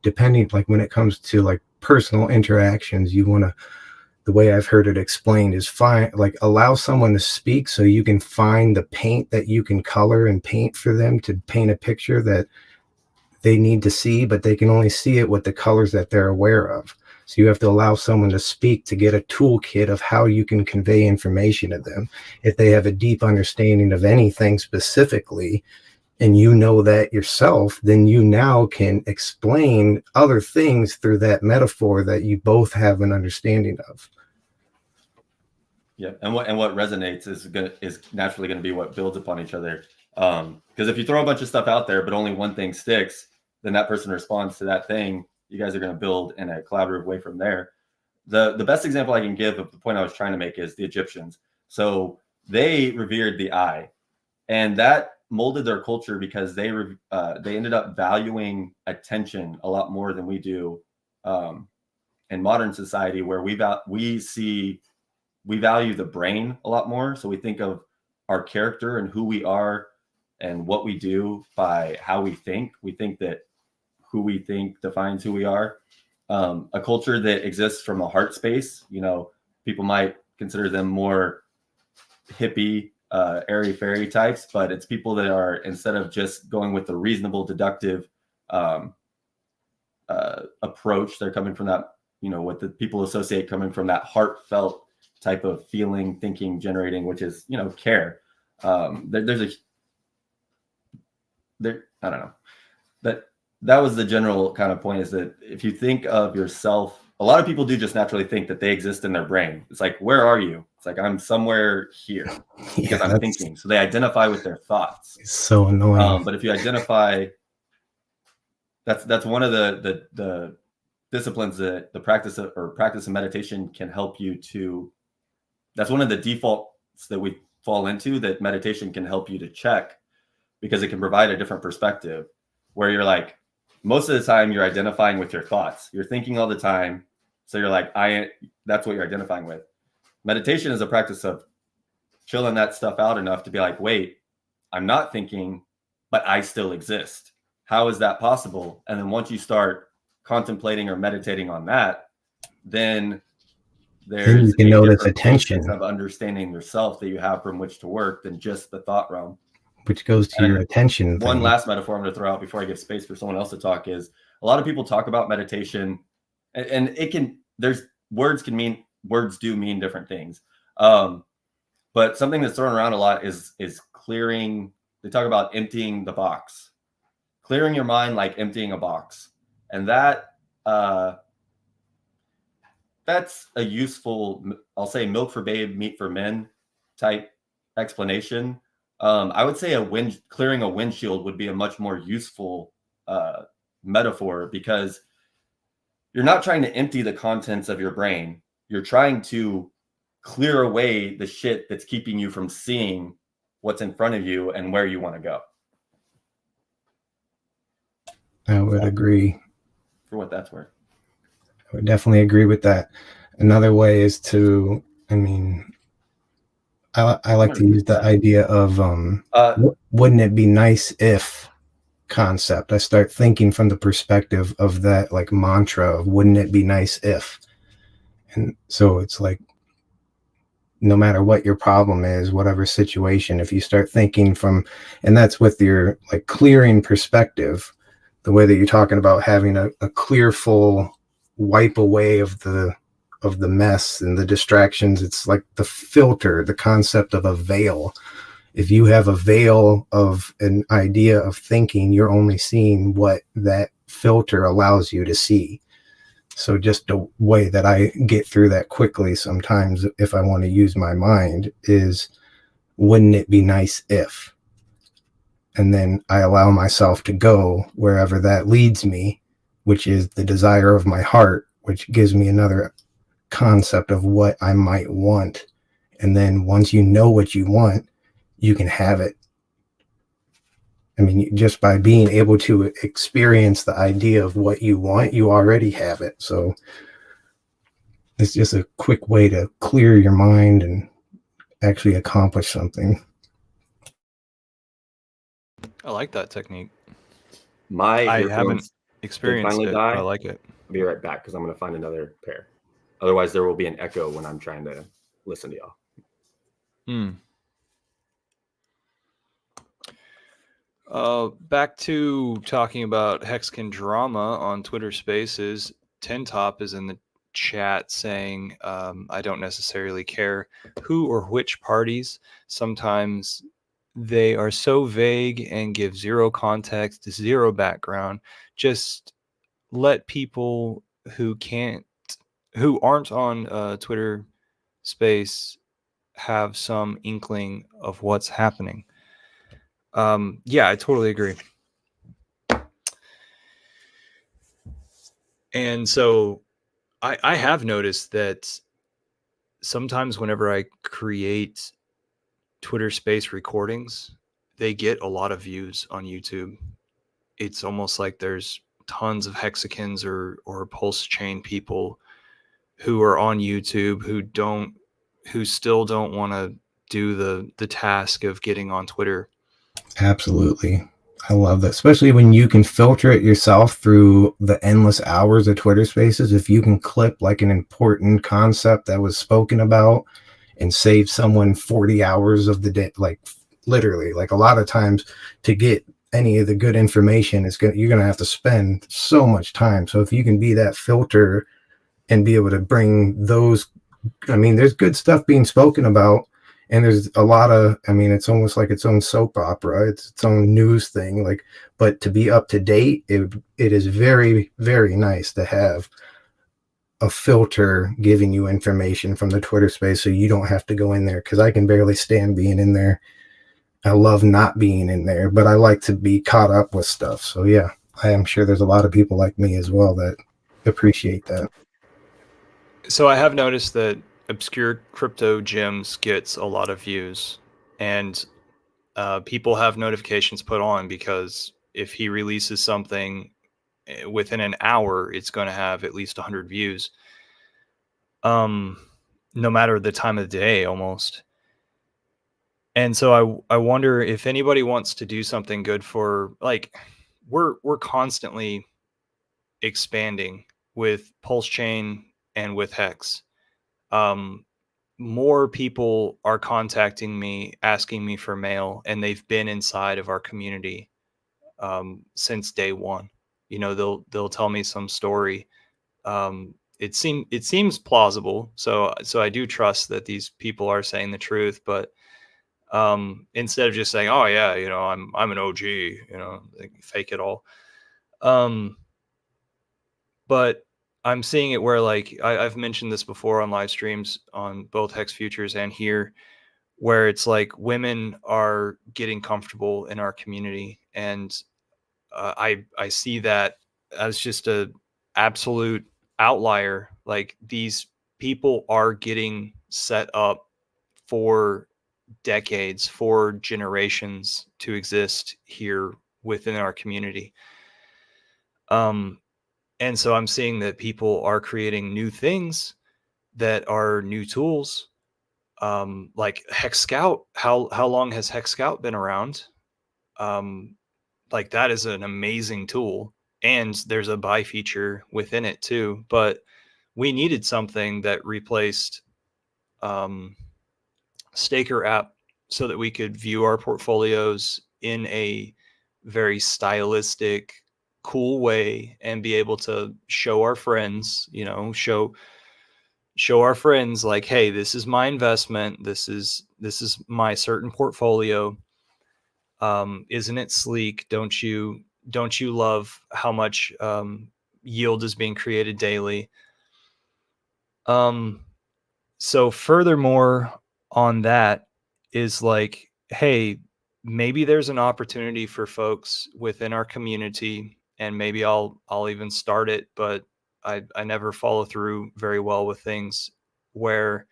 F: depending, like when it comes to like personal interactions, you want to, the way I've heard it explained is allow someone to speak so you can find the paint that you can color and paint for them to paint a picture that they need to see, but they can only see it with the colors that they're aware of. So you have to allow someone to speak to get a toolkit of how you can convey information to them. If they have a deep understanding of anything specifically, and you know that yourself, then you now can explain other things through that metaphor that you both have an understanding of.
E: Yeah, and what resonates is naturally going to be what builds upon each other. Because if you throw a bunch of stuff out there, but only one thing sticks, then that person responds to that thing. You guys are going to build in a collaborative way from there. The best example I can give of the point I was trying to make is the Egyptians. So they revered the eye, and that molded their culture because they ended up valuing attention a lot more than we do in modern society, where we value the brain a lot more. So we think of our character and who we are and what we do by how we think. We think that who we think defines who we are. A culture that exists from a heart space, people might consider them more hippie, airy fairy types, but it's people that are, instead of just going with the reasonable deductive approach, they're coming from that, what the people associate coming from that heartfelt type of feeling, thinking, generating, which is, care. I don't know. That was the general kind of point, is that if you think of yourself, a lot of people do just naturally think that they exist in their brain. It's like, where are you? It's like, I'm somewhere here because I'm thinking. So they identify with their thoughts.
F: It's so annoying.
E: But if you identify, that's one of the disciplines that the practice of meditation can help you to. That's one of the defaults that we fall into, that meditation can help you to check, because it can provide a different perspective where you're like, most of the time you're identifying with your thoughts. You're thinking all the time. So you're like, that's what you're identifying with. Meditation is a practice of chilling that stuff out enough to be like, wait, I'm not thinking, but I still exist. How is that possible? And then once you start contemplating or meditating on that, then there's
F: you can notice attention
E: of understanding yourself that you have from which to work than just the thought realm,
F: which goes to your attention.
E: One last metaphor I'm going to throw out before I give space for someone else to talk is, a lot of people talk about meditation, and words do mean different things. But something that's thrown around a lot is clearing. They talk about emptying the box, clearing your mind like emptying a box. And that's a useful, I'll say, milk for babe, meat for men type explanation. I would say clearing a windshield would be a much more useful metaphor, because you're not trying to empty the contents of your brain. You're trying to clear away the shit that's keeping you from seeing what's in front of you and where you want to go.
F: I would agree.
E: For what that's worth.
F: I would definitely agree with that. Another way is to, I like to use the idea of wouldn't it be nice if concept. I start thinking from the perspective of that, like, mantra of wouldn't it be nice if. And so it's like, no matter what your problem is, whatever situation, if you start thinking from, and that's with your like clearing perspective, the way that you're talking about having a clear, full wipe away of the mess and the distractions. It's like the filter, the concept of a veil. If you have a veil of an idea of thinking, you're only seeing what that filter allows you to see. So just the way that I get through that quickly sometimes, if I want to use my mind, is wouldn't it be nice if? And then I allow myself to go wherever that leads me, which is the desire of my heart, which gives me another concept of what I might want. And then once you know what you want, you can have it. Just by being able to experience the idea of what you want, you already have it. So it's just a quick way to clear your mind and actually accomplish something.
B: I like that technique.
E: I
B: haven't experienced it, but I like it.
E: I'll be right back because I'm going to find another pair. Otherwise, there will be an echo when I'm trying to listen to y'all.
B: Back to talking about Hexkin drama on Twitter Spaces. Tentop is in the chat saying, I don't necessarily care who or which parties. Sometimes they are so vague and give zero context, zero background. Just let people who aren't on Twitter Space have some inkling of what's happening. Yeah, I totally agree. And so I have noticed that sometimes whenever I create Twitter Space recordings, they get a lot of views on YouTube. It's almost like there's tons of Hexicans or Pulse Chain people who are on YouTube who still don't want to do the task of getting on Twitter.
F: Absolutely. I love that, especially when you can filter it yourself through the endless hours of Twitter Spaces. If you can clip like an important concept that was spoken about and save someone 40 hours of the day. Like literally, like a lot of times to get any of the good information, you're going to have to spend so much time. So if you can be that filter and be able to bring those, I mean, there's good stuff being spoken about, and there's a lot of, I mean, it's almost like its own soap opera. It's its own news thing. Like, but to be up to date, it is very, very nice to have a filter giving you information from the Twitter space, so you don't have to go in there, because I can barely stand being in there. I love not being in there, but I like to be caught up with stuff. So yeah, I am sure there's a lot of people like me as well that appreciate that.
B: So I have noticed that Obscure Crypto Gems gets a lot of views, and people have notifications put on, because if he releases something within an hour, it's going to have at least 100 views. No matter the time of the day, almost. And so I wonder if anybody wants to do something good for, like, we're constantly expanding with Pulse Chain and with Hex. More people are contacting me, asking me for mail, and they've been inside of our community since day one. You know, they'll tell me some story. It seems plausible, so I do trust that these people are saying the truth. But instead of just saying, "Oh yeah, you know, I'm an OG," you know, like, fake it all. But I'm seeing it where, like, I've mentioned this before on live streams on both Hex Futures and here, where it's like women are getting comfortable in our community, and I see that as just a absolute outlier. Like, these people are getting set up for decades, for generations to exist here within our community. And so I'm seeing that people are creating new things that are new tools. Like Hex Scout. How long has Hex Scout been around? Like, that is an amazing tool, and there's a buy feature within it too. But we needed something that replaced Staker app, so that we could view our portfolios in a very stylistic, cool way, and be able to show our friends, you know, show our friends, like, hey, this is my investment, this is my certain portfolio. Isn't it sleek? Don't you love how much yield is being created daily? So furthermore on that is, like, hey, maybe there's an opportunity for folks within our community, and maybe I'll even start it, but I never follow through very well with things, where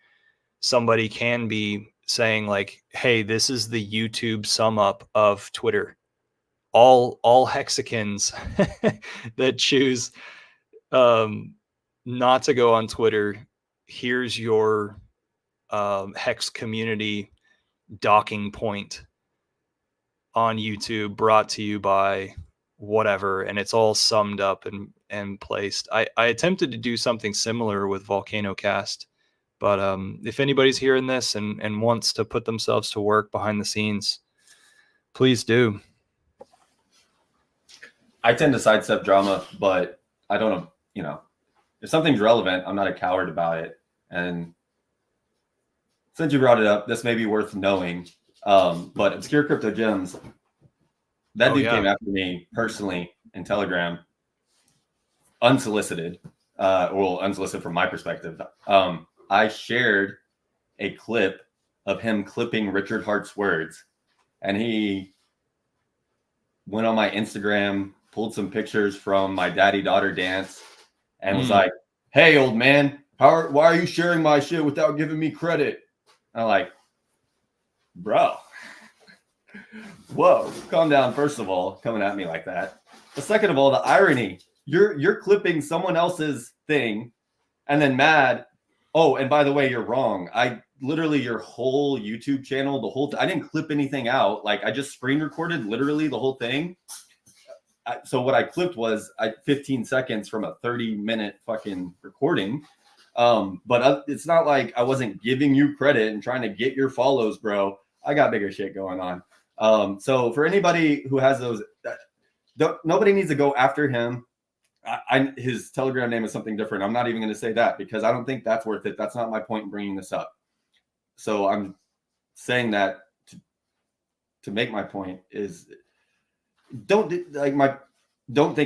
B: somebody can be saying, like, hey, this is the YouTube sum up of Twitter. All Hexicans that choose not to go on Twitter, here's your Hex community docking point on YouTube, brought to you by whatever, and it's all summed up and placed. I attempted to do something similar with Volcano Cast, but if anybody's hearing this and wants to put themselves to work behind the scenes, please do.
E: I tend to sidestep drama, but I don't, you know, if something's relevant, I'm not a coward about it. And since you brought it up, this may be worth knowing. But Obscure Crypto Gems, that dude came after me personally in Telegram, unsolicited. Well, unsolicited from my perspective. I shared a clip of him clipping Richard Hart's words, and he went on my Instagram, pulled some pictures from my daddy-daughter dance, and was like, "Hey, old man, why are you sharing my shit without giving me credit?" And I'm like, bro, whoa, calm down. First of all, coming at me like that. But second of all, the irony, you're clipping someone else's thing and then mad. Oh, and by the way, you're wrong. I literally, your whole YouTube channel, the whole, I didn't clip anything out. Like, I just screen recorded literally the whole thing. So what I clipped was 15 seconds from a 30-minute fucking recording. But it's not like I wasn't giving you credit and trying to get your follows, bro. I got bigger shit going on. So for anybody who has those, nobody needs to go after him. His Telegram name is something different. I'm not even going to say that because I don't think that's worth it. That's not my point in bringing this up. So I'm saying that to make my point is don't think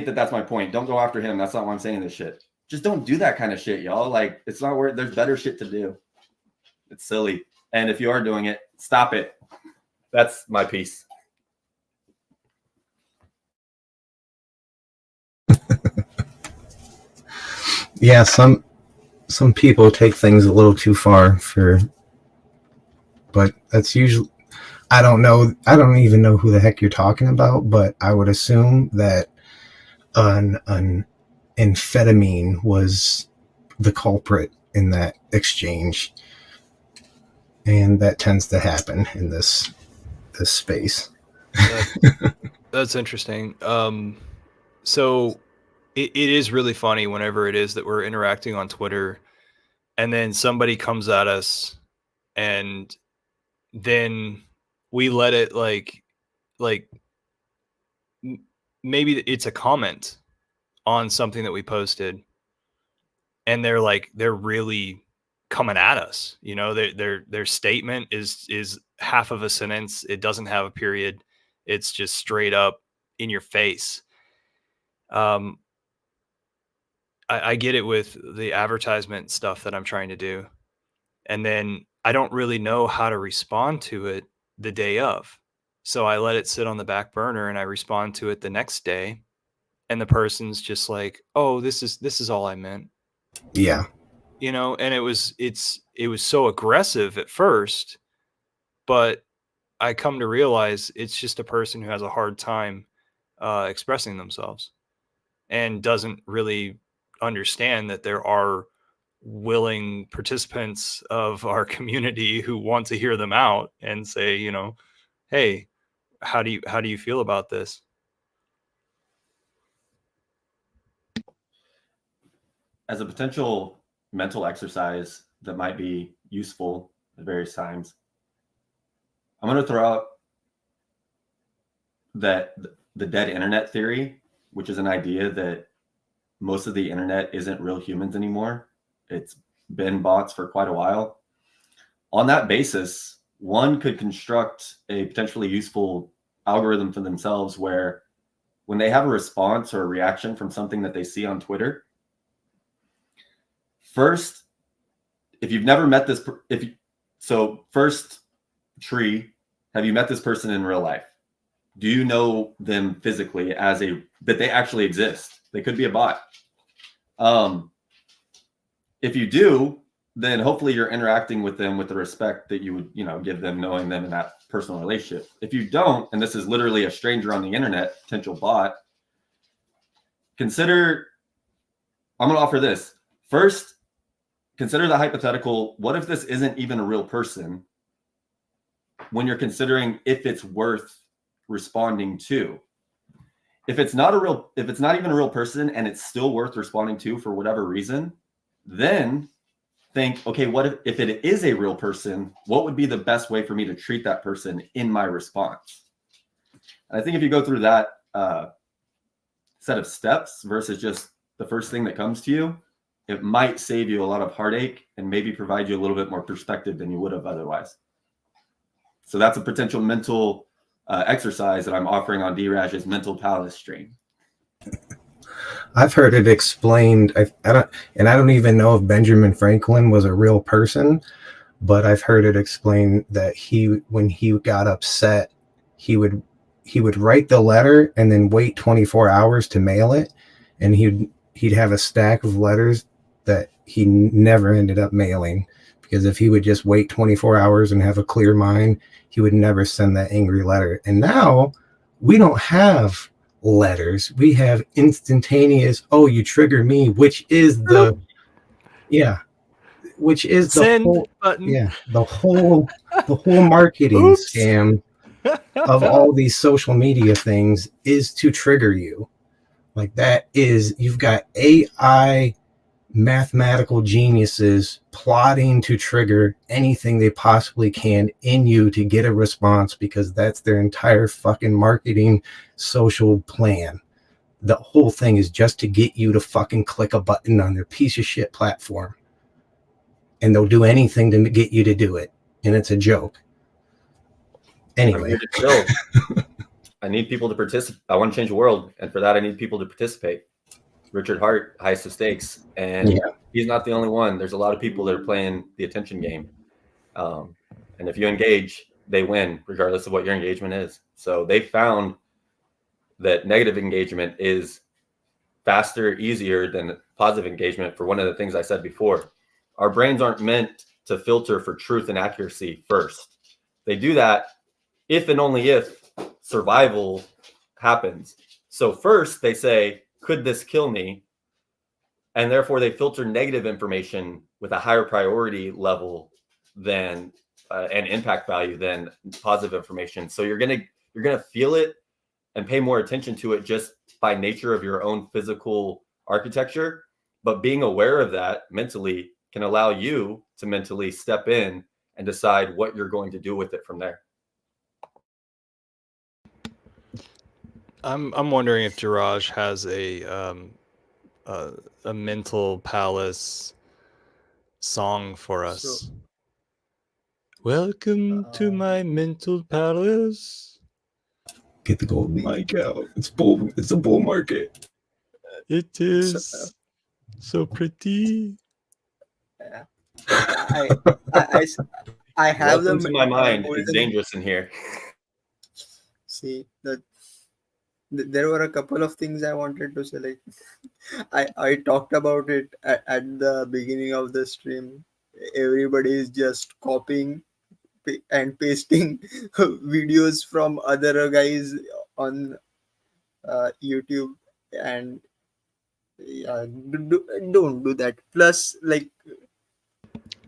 E: that that's my point. Don't go after him. That's not why I'm saying this shit. Just don't do that kind of shit, y'all. Like, it's not worth. There's better shit to do. It's silly. And if you are doing it, stop it. That's my piece.
F: Yeah, some people take things a little too far but that's usually, I don't even know who the heck you're talking about, but I would assume that an amphetamine was the culprit in that exchange, and that tends to happen in this space.
B: That's interesting. So it is really funny whenever it is that we're interacting on Twitter and then somebody comes at us and then we let it like maybe it's a comment on something that we posted and they're really coming at us. You know, their statement is half of a sentence. It doesn't have a period. It's just straight up in your face. I get it with the advertisement stuff that I'm trying to do. And then I don't really know how to respond to it the day of. So I let it sit on the back burner and I respond to it the next day. And the person's just like, oh, this is all I meant.
F: Yeah.
B: You know, and it was so aggressive at first, but I come to realize it's just a person who has a hard time expressing themselves and doesn't really understand that there are willing participants of our community who want to hear them out and say, you know, hey, how do you feel about this?
E: As a potential mental exercise that might be useful at various times, I'm going to throw out that the dead internet theory, which is an idea that most of the internet isn't real humans anymore. It's been bots for quite a while. On that basis, one could construct a potentially useful algorithm for themselves where when they have a response or a reaction from something that they see on Twitter, first, if you've never met this, first tree, have you met this person in real life? Do you know them physically that they actually exist? They could be a bot. If you do, then hopefully you're interacting with them with the respect that you would, give them, knowing them in that personal relationship. If you don't, and this is literally a stranger on the internet, potential bot, I'm going to offer this. First, consider the hypothetical. What if this isn't even a real person when you're considering if it's worth responding to? If it's not even a real person and it's still worth responding to for whatever reason, then think, okay, what if it is a real person? What would be the best way for me to treat that person in my response? And I think if you go through that set of steps versus just the first thing that comes to you, it might save you a lot of heartache and maybe provide you a little bit more perspective than you would have otherwise. So that's a potential mental exercise that I'm offering on D-Rash's Mental Palace stream.
F: I've heard it explained. I don't even know if Benjamin Franklin was a real person, but I've heard it explained that when he got upset, he would write the letter and then wait 24 hours to mail it, and he'd have a stack of letters that he never ended up mailing, because if he would just wait 24 hours and have a clear mind, he would never send that angry letter. And now we don't have letters. We have instantaneous, oh, you trigger me, which is the
B: Send
F: whole
B: button.
F: Yeah, the whole marketing scam of all these social media things is to trigger you. Like, that is, you've got AI mathematical geniuses plotting to trigger anything they possibly can in you to get a response, because that's their entire fucking marketing social plan. The whole thing is just to get you to fucking click a button on their piece of shit platform. And they'll do anything to get you to do it. And it's a joke. Anyway.
E: I need people to participate. I want to change the world. And for that, I need people to participate. Richard Hart, highest of stakes. And he's not the only one. There's a lot of people that are playing the attention game. And if you engage, they win, regardless of what your engagement is. So they found that negative engagement is faster, easier than positive engagement for one of the things I said before. Our brains aren't meant to filter for truth and accuracy first. They do that if and only if survival happens. So first they say, could this kill me? And therefore they filter negative information with a higher priority level than and impact value than positive information. So you're gonna feel it and pay more attention to it just by nature of your own physical architecture. But being aware of that mentally can allow you to mentally step in and decide what you're going to do with it from there.
B: I'm wondering if Jiraj has a mental palace song for us.
C: So,
B: welcome to my mental palace.
F: Get the golden mic out. It's a bull market.
B: It is so pretty.
C: I have
E: Welcome
C: the
E: to my mind.
C: golden-
E: It's dangerous in here.
C: See that there were a couple of things I wanted to say. Like I talked about it at the beginning of the stream. Everybody is just copying and pasting videos from other guys on YouTube, and don't do that. Plus, like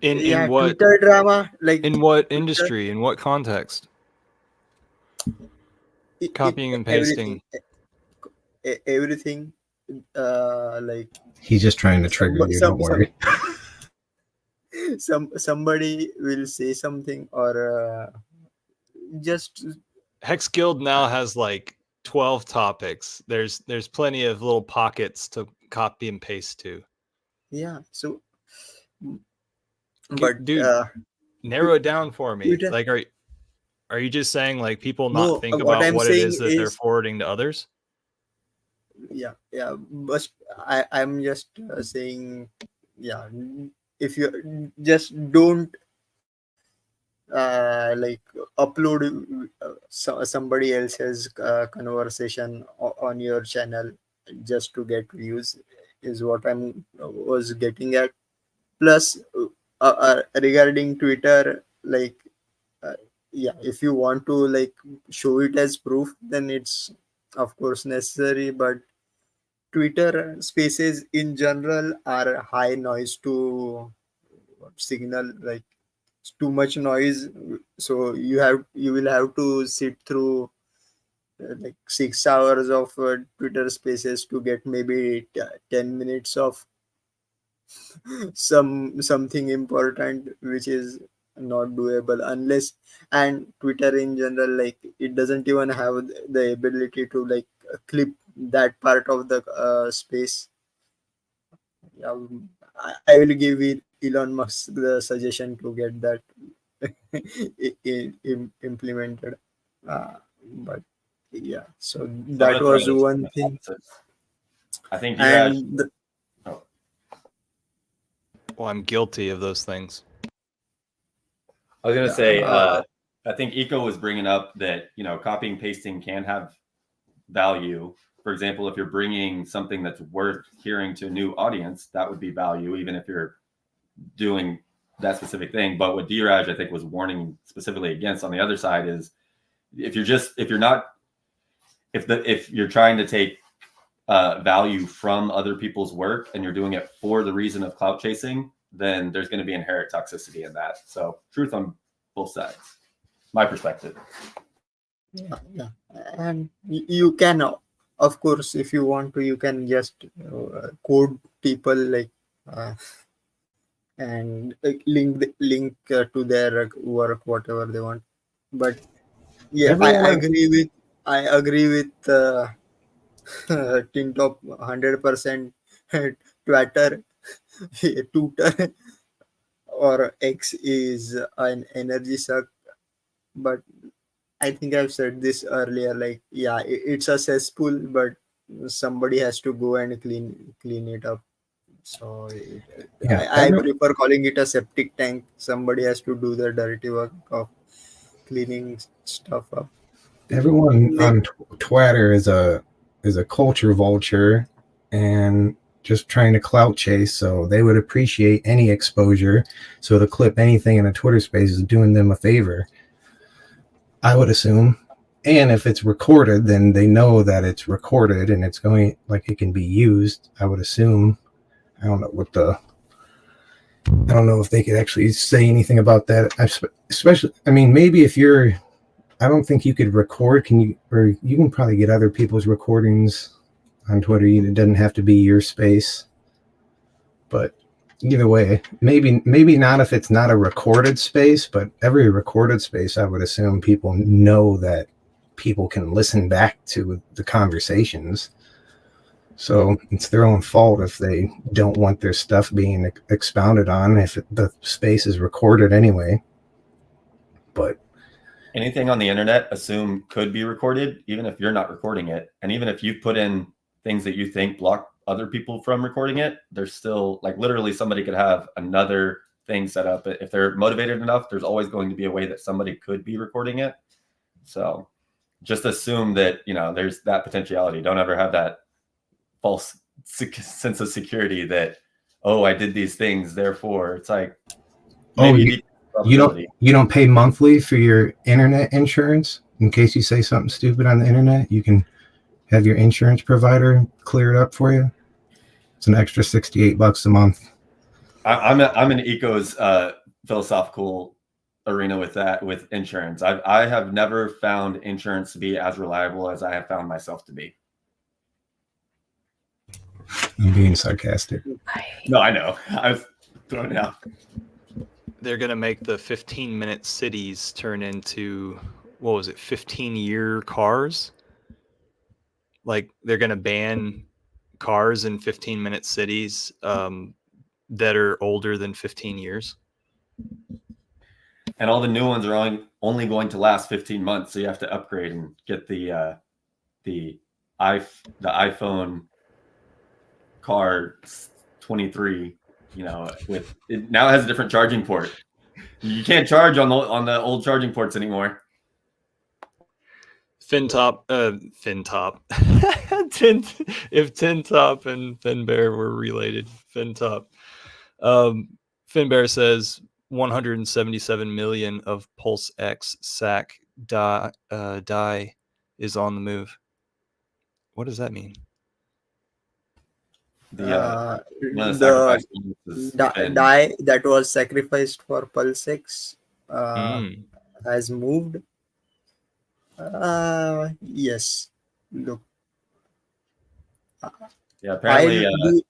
B: In what
C: Twitter drama, like
B: in what industry, in what context? Copying and pasting.
C: everything. Like
F: He's just trying to trigger you. Don't worry.
C: Somebody will say something or just
B: Hex Guild now has like 12 topics. There's plenty of little pockets to copy and paste to.
C: yeah. So, but
B: dude, narrow it down for me.
C: Twitter.
B: Like, are you just saying like people not think
C: what
B: about
C: I'm
B: what it
C: saying
B: is that they're forwarding to others?
C: Yeah. But I'm just saying, yeah. If you just don't like upload somebody else's conversation on your channel just to get views is what was getting at. Plus, regarding Twitter, like if you want to like show it as proof, then it's of course necessary. But Twitter spaces in general are high noise to signal, like too much noise, so you will have to sit through like 6 hours of Twitter spaces to get maybe 10 minutes of something important, which is not doable unless, and Twitter in general, like it doesn't even have the ability to like clip that part of the space. I will give Elon Musk the suggestion to get that implemented. But yeah, so that was one thing.
E: I think
B: well, I'm guilty of those things.
E: I was gonna say, I think Eco was bringing up that copying pasting can have value. For example, if you're bringing something that's worth hearing to a new audience, that would be value, even if you're doing that specific thing. But what Diraj, I think, was warning specifically against on the other side is if you're trying to take value from other people's work and you're doing it for the reason of clout chasing, then there's going to be inherent toxicity in that. So truth on both sides, my perspective.
C: Yeah. And you can, of course, if you want to, you can just code people like uh, and link to their work, whatever they want. But yeah,
F: Everyone on
C: I agree with Tintop 100%. Twitter, Twitter or X is an energy suck. But I think I've said this earlier. Like, yeah, it's a cesspool, but somebody has to go and clean it up. So
F: yeah,
C: I prefer calling it a septic tank. Somebody has to do the dirty work of cleaning stuff up.
F: everyone
C: Like,
F: on Twitter is a culture vulture and just trying to clout chase. So they would appreciate any exposure. So to clip anything in a Twitter space is doing them a favor, I would assume. And if it's recorded, then they know that it's recorded and it's going like it can be used. I would assume. I don't know what the. I don't know if they could actually say anything about that. Especially, I mean, maybe if you're. I don't think you could record. Can you? Or you can probably get other people's recordings on Twitter. It doesn't have to be your space. But either way, maybe not if it's not a recorded space, but every recorded space, I would assume people know that people can listen back to the conversations. So it's their own fault if they don't want their stuff being expounded on if the space is recorded anyway. But
E: Anything on the internet, assume could be recorded, even if you're not recording it. And even if you put in things that you think block other people from recording it, there's still like literally somebody could have another thing set up. If they're motivated enough, there's always going to be a way that somebody could be recording it. So just assume that, there's that potentiality. Don't ever have that false sense of security that, oh, I did these things, therefore it's like, maybe
F: you don't pay monthly for your internet insurance in case you say something stupid on the internet. You can have your insurance provider clear it up for you. It's an extra $68 a month.
E: I'm in Eco's philosophical arena with insurance. I have never found insurance to be as reliable as I have found myself to be.
F: I'm being sarcastic.
E: No, I know. I was throwing it out.
B: They're going to make the 15-minute cities turn into, 15-year cars? Like they're going to ban cars in 15-minute cities that are older than 15 years.
E: And all the new ones are only going to last 15 months. So you have to upgrade and get the iPhone car 23, with it now has a different charging port. You can't charge on the old charging ports anymore.
B: Fintop. If Tintop and Finbear were related, Fintop. Finbear says 177 million of Pulse X SAC die is on the move. What does that mean?
E: The
C: die that was sacrificed for Pulse X has moved. Yes. Look.
E: Yeah, apparently.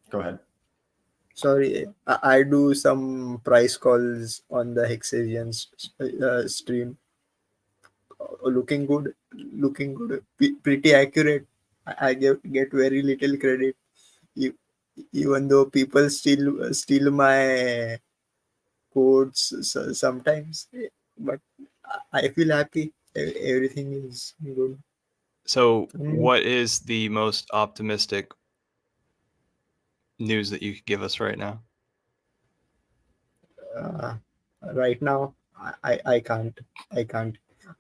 E: Go ahead.
C: Sorry, I do some price calls on the Hexavian stream. Looking good, pretty accurate. I get very little credit, even though people still steal my codes sometimes. But I feel happy. Everything is good.
B: So, what is the most optimistic news that you could give us right now?
C: Right now, I can't.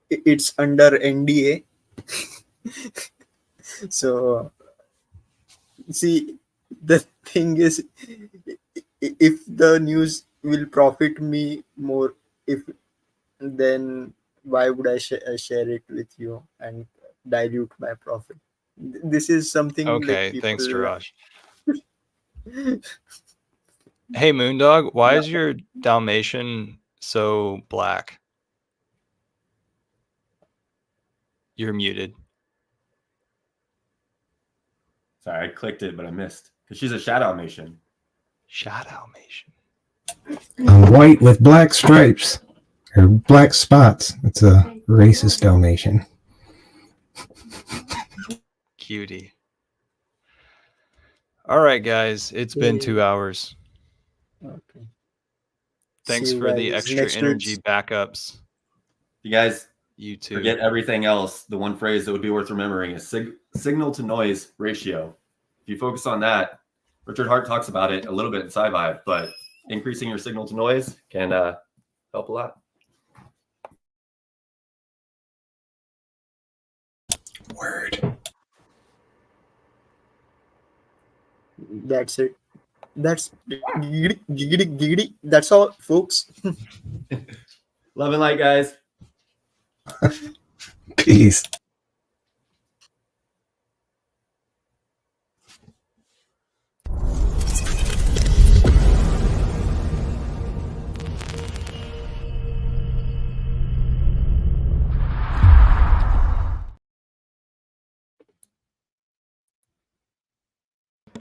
C: It's under NDA. So, see, the thing is, if the news will profit me more, then why would I share it with you and dilute my profit? This is something
B: okay.
C: like people.
B: Thanks, Jirash. Hey, Moondog, why is your Dalmatian so black? You're muted.
E: Sorry, I clicked it, but I missed because she's a Shadow Dalmatian.
B: Shot Dalmatian.
F: I'm white with black stripes or black spots. It's a racist Dalmatian.
B: Cutie. All right, guys. It's been 2 hours.
C: Okay.
B: Thanks
C: See you
B: for the
C: guys
B: extra
C: next
B: energy
C: week.
B: backups.
E: You guys
B: You too.
E: forget everything else. The one phrase that would be worth remembering is signal to noise ratio. If you focus on that, Richard Hart talks about it a little bit in Sci-Vibe, but increasing your signal to noise can help a lot.
F: Word.
C: That's it. That's giggity, giggity, giggity. That's all, folks.
E: Love and light, guys.
F: Peace.